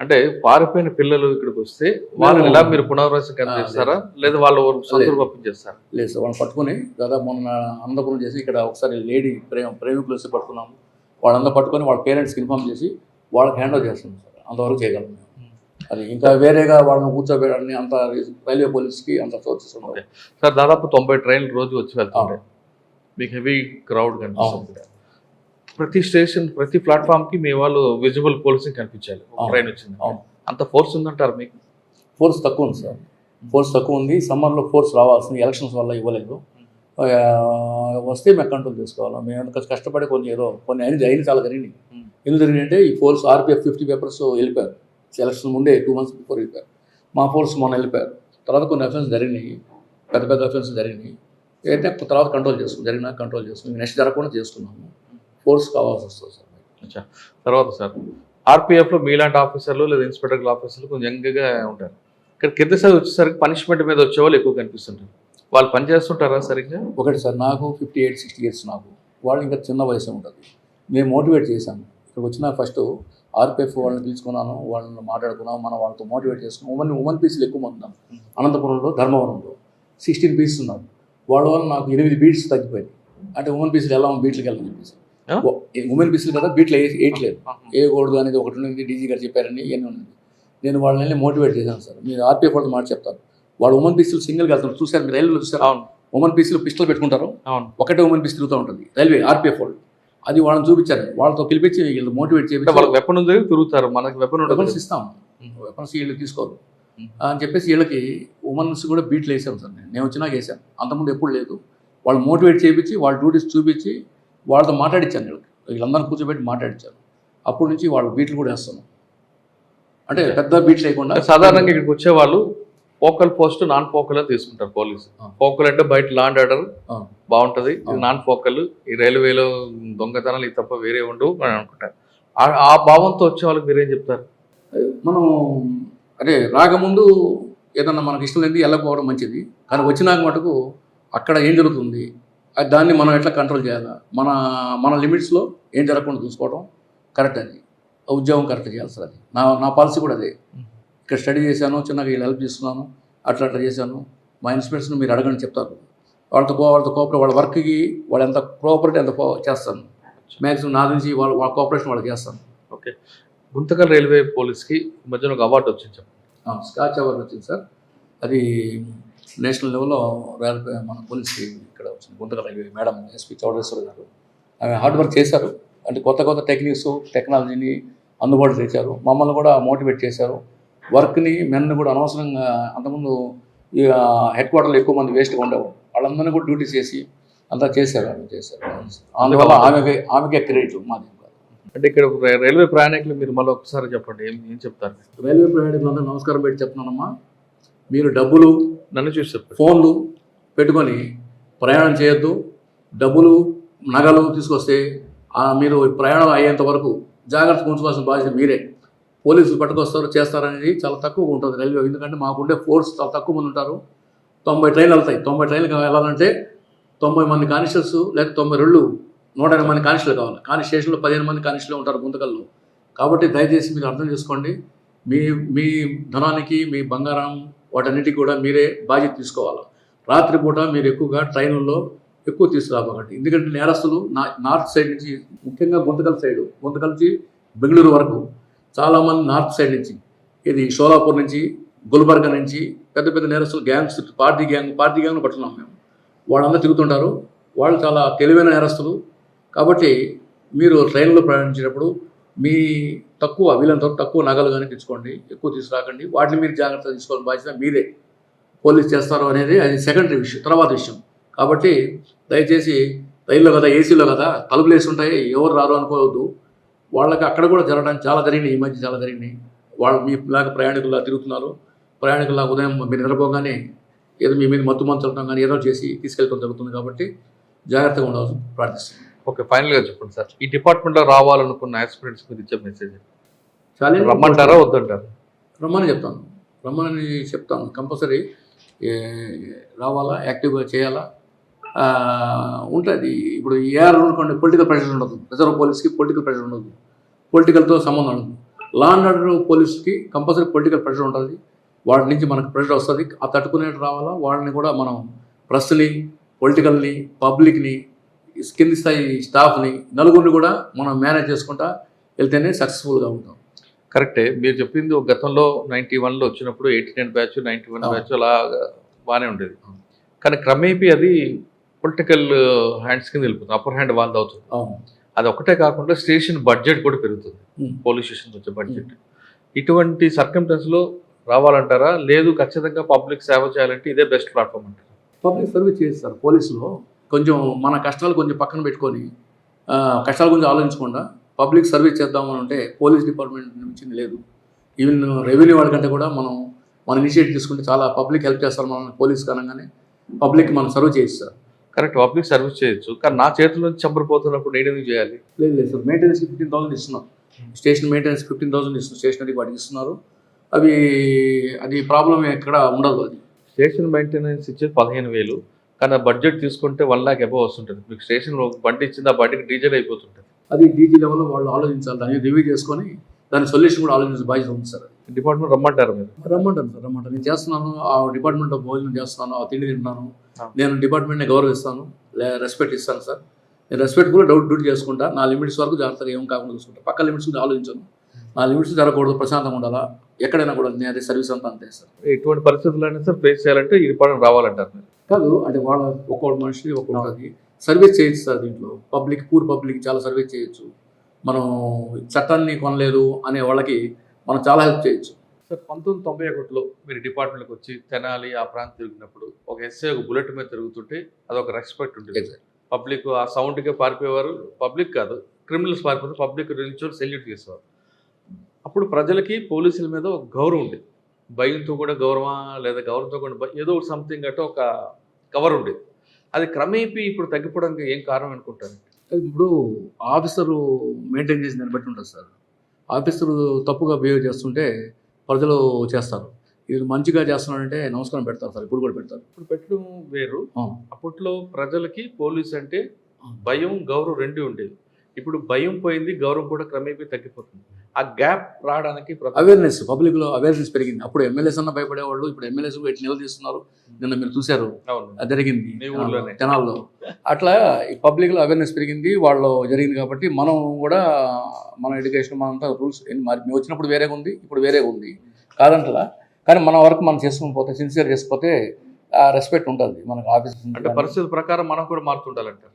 అంటే పారిపోయిన పిల్లలు ఇక్కడికి వస్తే వాళ్ళని ఎలా మీరు పునరావాసం చేస్తారా, లేదా వాళ్ళు సొంతూరు పంపించేస్తారా? లేదు సార్, వాళ్ళని పట్టుకుని దాదాపు మొన్న అనంతపురం చేసి ఇక్కడ ఒకసారి లేడీ ప్రేమికులు వచ్చి పట్టుకున్నాము. వాళ్ళందరూ పట్టుకొని వాళ్ళ పేరెంట్స్కి ఇన్ఫార్మ్ చేసి వాళ్ళకి హ్యాండ్ ఓవర్ చేస్తున్నాం సార్. అంతవరకు చేయగలం. అది ఇంకా వేరేగా వాళ్ళని కూర్చోబెట్టని అంత రైల్వే పోలీస్కి అంత సోచిస్తున్నాం సార్. దాదాపు 90 ట్రైన్లు రోజు వచ్చి వెళ్తుంటాయి. మీకు హెవీ క్రౌడ్ కనిపిస్తుంది. ప్రతి స్టేషన్ ప్రతి ప్లాట్ఫామ్కి మీ వాళ్ళు విజిబుల్ పోలీసింగ్ కనిపించాలి. ట్రైన్ వచ్చింది, అంత ఫోర్స్ ఉందంటారు మీకు? ఫోర్స్ తక్కువ ఉంది సార్, ఫోర్స్ తక్కువ ఉంది. సమ్మర్లో ఫోర్స్ రావాల్సింది, ఎలక్షన్స్ వల్ల ఇవ్వలేదు. వస్తే మేము కంట్రోల్ చేసుకోవాలి. మేము కష్టపడి కొన్ని అయిన చాలా జరిగినాయి. ఎందుకు జరిగినాయి అంటే, ఈ ఫోర్స్ RPF 50 పేపర్స్ వెళ్ళిపోయారు. ఎలక్షన్ ముందే 2 months బిఫోర్ వెళ్ళిపోయారు. మా ఫోర్స్ మొన్న వెళ్ళిపోయారు. తర్వాత కొన్ని అఫెన్స్ జరిగినాయి, పెద్ద అఫెన్స్ జరిగినాయి. అయితే తర్వాత కంట్రోల్ చేసుకున్నాం, కంట్రోల్ చేసుకుని నెక్స్ట్ జరగకుండా చేసుకున్నాము. ఫోర్స్ కావాల్సి వస్తుంది సార్. తర్వాత సార్ ఆర్పిఎఫ్లో మీలాంటి ఆఫీసర్లు లేదా ఇన్స్పెక్టర్ ఆఫీసర్లు కొంచెం యంగ్గా ఉంటారు. ఇక్కడ కింద స్థాయి వచ్చేసరికి పనిష్మెంట్ మీద వచ్చేవాళ్ళు ఎక్కువ కనిపిస్తుంటారు. వాళ్ళు పని చేస్తుంటారా సరిగ్గా? ఒకటి సార్, నాకు 58-60 ఇయర్స్, నాకు వాళ్ళు ఇంకా చిన్న వయసు ఉంటుంది. నేను మోటివేట్ చేశాను. ఇక్కడికి వచ్చిన ఫస్ట్ ఆర్పిఎఫ్ వాళ్ళని పిలుచుకున్నాను, వాళ్ళని మాట్లాడుకున్నాను, మనం వాళ్ళతో మోటివేట్ చేసుకున్నాం. ఉమెన్ పీసులు ఎక్కువ మంది ఉన్నాం. అనంతపురంలో ధర్మవరంలో 16 పీసులు ఉన్నారు. వాళ్ళ వల్ల నాకు 8 బీట్స్ తగ్గిపోయింది. అంటే ఉమెన్ పీసులు ఎలా బీట్లకి వెళ్ళని చెప్పేసి, ఉమెన్ పీసులు కదా బీట్లు వేయట్లేదు, వేయకూడదు అనేది ఒకటి ఉంది. డీజీ గారు చెప్పారని ఇవన్నీ ఉంది. నేను వాళ్ళని మోటివేట్ చేశాను సార్. మీరు ఆర్పిఎఫ్ వాళ్ళతో మాట చెప్తారు, వాళ్ళు ఉమెన్ పీసులు సింగిల్గా వెళ్తారు. చూసారు మీరు రైల్వేలో చూసారు, ఉమెన్ పీసులు పిస్టల్ పెట్టుకుంటారు, ఒకటే ఉమెన్ పీస్ తిరుగుతూ ఉంటుంది రైల్వే ఆర్పిఎఫ్ వాళ్ళు. అది వాళ్ళని చూపించారు, వాళ్ళతో పిలిపించి వీళ్ళు మోటివేట్ చేసి వాళ్ళకి వెపన్ ఉంది తిరుగుతారు, మనకి వెపన్స్ ఇస్తాం, వెపన్స్ వీళ్ళు తీసుకోరు అని చెప్పేసి వీళ్ళకి ఉమెన్స్ కూడా బీట్లు వేసాం సార్. నేను వచ్చినాక వేసాను, అంతకుముందు ఎప్పుడు లేదు. వాళ్ళు మోటివేట్ చేయించి వాళ్ళ డ్యూటీస్ చూపించి వాళ్ళతో మాట్లాడించాను. వీళ్ళందరినీ కూర్చోబెట్టి మాట్లాడించాను. అప్పటి నుంచి వాళ్ళ బీట్లు కూడా వేస్తాను. అంటే పెద్ద బీట్లు లేకుండా. సాధారణంగా ఇక్కడికి వచ్చేవాళ్ళు ఫోకల్ పోస్ట్ నాన్ ఫోకల్ అని తీసుకుంటారు పోలీసు. ఫోకల్ అంటే బయట లా అండ్ ఆర్డర్ బాగుంటుంది, ఇది నాన్ ఫోకల్, ఈ రైల్వేలో దొంగతనాలు ఇది తప్ప వేరే ఉండవు అని అనుకుంటారు. ఆ భావంతో వచ్చే వాళ్ళకి మీరేం చెప్తారు? మనం అంటే రాకముందు ఏదన్నా మనకి ఇష్టం లేనిది వెళ్ళకపోవడం మంచిది, కానీ వచ్చినాక మటుకు అక్కడ ఏం జరుగుతుంది దాన్ని మనం ఎట్లా కంట్రోల్ చేయాలా, మన లిమిట్స్లో ఏం జరగకుండా చూసుకోవడం కరెక్ట్. అది ఉద్యోగం కరెక్ట్ చేయాలి సార్. అది నా పాలసీ కూడా అదే. ఇక్కడ స్టడీ చేశాను, చిన్నగా వీళ్ళు హెల్ప్ చేస్తున్నాను, అట్లా చేశాను. మా ఇన్స్పెక్టర్స్ని మీరు అడగని చెప్తారు. వాళ్ళతో కోఆపరేట్, వాళ్ళ వర్క్కి వాళ్ళు ఎంత కోఆపరేట్ ఎంత చేస్తాను, మ్యాక్సిమం నా నుంచి వాళ్ళ కోఆపరేషన్ వాళ్ళకి చేస్తాను. ఓకే. గుంతకల్ రైల్వే పోలీస్కి మధ్యన ఒక అవార్డు వచ్చింది, స్కాచ్ అవార్డు వచ్చింది సార్. అది నేషనల్ లెవెల్లో మన పోలీస్కి ఇక్కడ వచ్చింది. Guntakal railway madam SP Chowdeshwar గారు ఆమె హార్డ్ వర్క్ చేశారు. అంటే కొత్త టెక్నిక్స్ టెక్నాలజీని అందుబాటులో తెచ్చారు. మమ్మల్ని కూడా మోటివేట్ చేశారు. వర్క్ని మెన్ని కూడా అనవసరంగా అంతకుముందు హెడ్ క్వార్టర్లో ఎక్కువ మంది వేస్ట్గా ఉండేవారు, వాళ్ళందరినీ కూడా డ్యూటీ చేసి అంతా చేశారు. అందువల్ల ఆమెకే క్రెడిట్ మాది. అంటే ఇక్కడ రైల్వే ప్రయాణికులు మీరు మళ్ళీ ఒకసారి చెప్పండి, ఏం చెప్తారు? రైల్వే ప్రయాణికులందరూ నమస్కారం పెట్టి చెప్తున్నానమ్మా, మీరు డబ్బులు నన్ను చూసి చెప్పండి, ఫోన్లు పెట్టుకొని ప్రయాణం చేయొద్దు. డబ్బులు నగలు తీసుకొస్తే మీరు ప్రయాణం అయ్యేంత వరకు జాగ్రత్తగా ఉంచుకోవాల్సిన బాధ్యత మీరే. పోలీసులు పట్టుకొస్తారు చేస్తారనేది చాలా తక్కువగా ఉంటుంది రైల్వే. ఎందుకంటే మాకుండే ఫోర్స్ చాలా తక్కువ మంది ఉంటారు. 90 ట్రైన్లు వెళ్తాయి. 90 ట్రైన్లు వెళ్ళాలంటే 90 మంది కానిస్టేబుల్స్ లేదా 180 మంది కానిస్టేబుల్ కావాలి. కానీ స్టేషన్లో 15 మంది కానిస్టేబుల్ ఉంటారు గుంతకల్లో. కాబట్టి దయచేసి మీరు అర్థం చేసుకోండి, మీ ధనానికి మీ బంగారం వాటన్నిటికీ కూడా మీరే బాధ్యత తీసుకోవాలి. రాత్రిపూట మీరు ఎక్కువగా ట్రైన్లలో ఎక్కువ తీసుకురాబోకండి. ఎందుకంటే నేరస్తులు నార్త్ సైడ్ నుంచి, ముఖ్యంగా గుంతకల్ నుంచి బెంగళూరు వరకు చాలామంది నార్త్ సైడ్ నుంచి, ఇది షోలాపూర్ నుంచి, గుల్బర్గా నుంచి పెద్ద నేరస్తులు గ్యాంగ్స్, పార్టీ గ్యాంగ్ పట్టుకున్నాం మేము. వాళ్ళందరూ తిరుగుతుంటారు. వాళ్ళు చాలా తెలివైన నేరస్తులు. కాబట్టి మీరు ట్రైన్లో ప్రయాణించేటప్పుడు వీళ్ళంత తక్కువ నగలు కానీ తెచ్చుకోండి, ఎక్కువ తీసుకురాకండి. వాటిని మీరు జాగ్రత్తగా తీసుకోవాలని బాధ్యత మీదే. పోలీస్ చేస్తారు అనేది అది సెకండరీ విషయం, తర్వాత విషయం. కాబట్టి దయచేసి రైల్లో కదా, ఏసీలో కదా, తలుపులు వేసి ఉంటాయి, ఎవరు రారు అనుకోవద్దు. వాళ్ళకి అక్కడ కూడా జరగడానికి చాలా జరిగినాయి, ఈ మధ్య చాలా జరిగినాయి. వాళ్ళు మీలాగా ప్రయాణికుల్లా తిరుగుతున్నారు. ప్రయాణికుల్లా ఉదయం మీరు నిద్రపోగానే ఏదో మీ మీద మత్తు చల్లడం కానీ ఏదో చేసి తీసుకెళ్ళడం జరుగుతుంది. కాబట్టి జాగ్రత్తగా ఉండాల్సి ప్రార్థిస్తున్నాను. ఓకే, ఫైనల్గా చెప్పండి సార్, ఈ డిపార్ట్మెంట్లో రావాలనుకున్న ఆస్పిరెంట్స్ మీరు ఇచ్చే మెసేజ్ చాలా రమ్మంటారా వద్దంటారు? రమ్మని చెప్తాను. కంపల్సరీ రావాలా, యాక్టివ్గా చేయాలా ఉంటుంది. ఇప్పుడు ఏఆర్ అనుకోండి, పొలిటికల్ ప్రెషర్ ఉండదు. రిజర్వ్ పోలీస్కి పొలిటికల్ ప్రెషర్ ఉండదు, పొలిటికల్తో సంబంధం ఉండదు. లా అండ్ ఆర్డర్ పోలీస్కి కంపల్సరీ పొలిటికల్ ప్రెషర్ ఉంటుంది. వాటి నుంచి మనకు ప్రెషర్ వస్తుంది. ఆ తట్టుకునేట్టు రావాలా. వాళ్ళని కూడా మనం ప్రెస్ని, పొలిటికల్ని, పబ్లిక్ని, కింది స్థాయి స్టాఫ్ని, నలుగురిని కూడా మనం మేనేజ్ చేసుకుంటా వెళ్తేనే సక్సెస్ఫుల్గా ఉంటాం. కరెక్టే మీరు చెప్పింది. ఒక గతంలో 91లో వచ్చినప్పుడు 89 బ్యాచ్ 91 బ్యాచ్ అలా బాగానే ఉండేది. కానీ క్రమేపీ అది పొలిటికల్ హ్యాండ్స్ కింద వెళ్ళిపోతుంది, అప్పర్ హ్యాండ్ వాళ్ళది అవుతుంది. అది ఒకటే కాకుండా స్టేషన్ బడ్జెట్ కూడా పెరుగుతుంది, పోలీస్ స్టేషన్కి వచ్చే బడ్జెట్. ఇటువంటి సర్కమ్స్టెన్స్లో రావాలంటారా, లేదు ఖచ్చితంగా పబ్లిక్ సేవ చేయాలంటే ఇదే బెస్ట్ ప్లాట్ఫామ్ అంటారా? పబ్లిక్ సర్వీస్ చేస్తారు పోలీసులో. కొంచెం మన కష్టాలు కొంచెం పక్కన పెట్టుకొని, కష్టాల గురించి ఆలోచించకుండా పబ్లిక్ సర్వీస్ చేద్దామని అంటే పోలీస్ డిపార్ట్మెంట్ నుంచి లేదు. ఈవెన్ రెవెన్యూ వాళ్ళకంటే కూడా మన ఇనిషియేటివ్ తీసుకుంటే చాలా పబ్లిక్ హెల్ప్ చేస్తారు. మన పోలీస్ కారణంగానే పబ్లిక్ మనం సర్వ్ చేయిస్తారు. కరెక్ట్, పబ్లిక్ సర్వీస్ చేయొచ్చు. కానీ నా చేతుల నుంచి చంపరిపోతున్నప్పుడు నేను ఎందుకు చేయాలి? లేదు సార్, మెయింటెనెన్స్ 15,000 ఇస్తున్నాం. స్టేషన్ మెయింటెనెన్స్ 15,000 ఇస్తున్నారు, స్టేషనరీ వాటికి ఇస్తున్నారు. అది ప్రాబ్లం ఎక్కడ ఉండదు. అది స్టేషన్ మెయింటెనెన్స్ ఇచ్చేది 15,000, కానీ ఆ బడ్జెట్ తీసుకుంటే 1 lakh అబవ్ వస్తుంటుంది. మీకు స్టేషన్లో బండి ఇచ్చింది, ఆ బండికి డీజిల్ అయిపోతుంటుంది. అది డీజీ లెవెల్లో వాళ్ళు ఆలోచించాలి, దాన్ని రివ్యూ చేసుకొని దాని సొల్యూషన్ కూడా ఆలోచించే బాధ్యత ఉంది సార్. డిపార్ట్మెంట్ రమ్మంటారు మీరు? రమ్మంటాను సార్, రమ్మంటాను. నేను చేస్తున్నాను, ఆ డిపార్ట్మెంట్లో భోజనం చేస్తున్నాను, ఆ తిండి తింటున్నాను. నేను డిపార్ట్మెంట్ని గౌరవిస్తాను, రెస్పెక్ట్ ఇస్తాను సార్. నేను రెస్పెక్ట్ కూడా డ్యూటీ చేసుకుంటా. నా లిమిట్స్ వరకు జాగ్రత్తగా ఏం కాకుండా చూసుకుంటా. పక్క లిమిట్స్ గురించి ఆలోచించాను. నా లిమిట్స్ జరగకూడదు, ప్రశాంతంగా ఉండాలా, ఎక్కడైనా కూడా నేను అదే సర్వీస్ అంతా అంతే సార్. ఎటువంటి పరిస్థితులైనా సార్ ఫేస్ చేయాలంటే ఈ డిపార్ట్మెంట్ రావాలంటారు మీరు? కాదు, అంటే వాళ్ళ ఒక్కొక్క మనిషి ఒక్కొక్కటి సర్వీస్ చేయొచ్చు సార్. దీంట్లో పూర్ పబ్లిక్ చాలా సర్వీస్ చేయొచ్చు. మనం చట్టాన్ని కొనలేదు అనే వాళ్ళకి మనం చాలా హెల్ప్ చేయొచ్చు సార్. 1991లో మీరు డిపార్ట్మెంట్కి వచ్చి తెనాలి ఆ ప్రాంతం తిరిగినప్పుడు ఒక ఎస్ఐ ఒక బుల్లెట్ మీద తిరుగుతుంటే అదొక రెస్పెక్ట్ ఉంటుంది. పబ్లిక్ ఆ సౌండ్కే పారిపోయేవారు. పబ్లిక్ కాదు, క్రిమినల్స్ పారిపోతే పబ్లిక్ నిల్చొని సెల్యూట్ చేసేవారు. అప్పుడు ప్రజలకి పోలీసుల మీద ఒక గౌరవం ఉండేది. భయంతో కూడా గౌరవమా లేదా గౌరవంతో కూడా ఏదో ఒక సంథింగ్ అంటే ఒక కవర్ ఉండేది. అది క్రమేపీ ఇప్పుడు తగ్గిపోవడానికి ఏం కారణం అనుకుంటారు? ఇప్పుడు ఆఫీసరు మెయింటైన్ చేసిన దాన్ని బట్టి ఉంటుంది సార్. ఆఫీసరు తప్పుగా బిహేవ్ చేస్తుంటే ప్రజలు చేస్తారు. ఇది మంచిగా చేస్తున్నాడంటే నమస్కారం పెడతారు సార్, ఇప్పుడు కూడా పెడతారు. ఇప్పుడు పెట్టడం వేరు. అప్పట్లో ప్రజలకి పోలీస్ అంటే భయం గౌరవం రెండు ఉండేది. ఇప్పుడు భయం పోయింది, గౌరవం కూడా క్రమేపీ తగ్గిపోతుంది. ఆ గ్యాప్ రావడానికి అవేర్నెస్, పబ్లిక్లో అవేర్నెస్ పెరిగింది. అప్పుడు ఎమ్మెల్యేస్ అన్న భయపడేవాళ్ళు, ఇప్పుడు ఎమ్మెల్యేస్ ఎట్లా నిలదీస్తున్నారు. నిన్న మీరు చూశారు, జరిగింది తెనాల్లో. అట్లా ఈ పబ్లిక్లో అవేర్నెస్ పెరిగింది, వాళ్ళు జరిగింది. కాబట్టి మనం కూడా మన ఎడ్యుకేషన్ మనంతా రూల్స్ మేము వచ్చినప్పుడు వేరేగా ఉంది, ఇప్పుడు వేరేగా ఉంది కాదంటలా. కానీ మన వర్క్ మనం చేసుకుని పోతే, సిన్సియర్ చేసుకుపోతే ఆ రెస్పెక్ట్ ఉంటుంది మనకు. ఆఫీస్ అంటే పరిస్థితుల ప్రకారం మనం కూడా మారుతుండాలంటారు.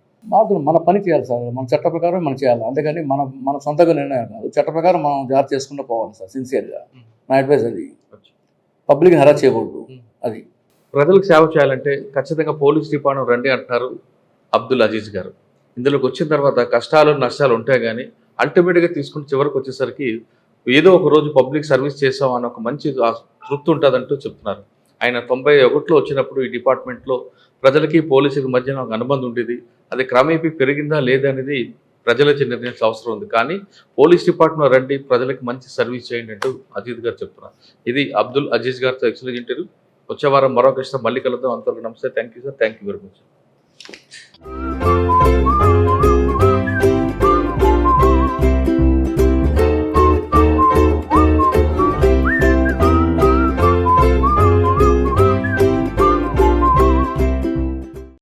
మన పని చేయాలి సార్, మన చట్ట ప్రకారం మనం చేయాలి. అంతేగాని మన సొంతగా నిర్ణయం కాదు, చట్ట ప్రకారం మనం జాగ్రత్త చేసుకుంటూ పోవాలి సార్, సిన్సియర్గా. నా అడ్వైస్ అది. పబ్లిక్ని హెరాస్ చేయకూడదు. అది ప్రజలకు సేవ చేయాలంటే ఖచ్చితంగా పోలీస్ డిపార్ట్మెంట్ రండి అంటున్నారు అబ్దుల్ అజీజ్ గారు. ఇందులోకి వచ్చిన తర్వాత కష్టాలు నష్టాలు ఉంటాయి, కానీ అల్టిమేట్గా తీసుకుని చివరికి వచ్చేసరికి ఏదో ఒక రోజు పబ్లిక్ సర్వీస్ చేసాం అన్న ఒక మంచి తృప్తి ఉంటుందంటూ చెప్తున్నారు. ఆయన 91లో వచ్చినప్పుడు ఈ డిపార్ట్మెంట్లో ప్రజలకి పోలీసులకి మధ్యన ఒక అనుబంధం ఉండేది. అది క్రమేపీ పెరిగిందా లేదా అనేది ప్రజలకి నిర్ణయించాల్సిన అవసరం ఉంది. కానీ పోలీస్ డిపార్ట్మెంట్ రండి, ప్రజలకు మంచి సర్వీస్ చేయండి అంటూ అజీజ్ గారు చెప్తున్నారు. ఇది అబ్దుల్ అజీజ్ గారితో ఎక్స్క్లూజివ్ ఇంటర్వ్యూ. వచ్చే వారం మరొక మళ్ళీ కలుద్దాం. అంతవరకు నమస్తే. Thank you sir. Thank you very much.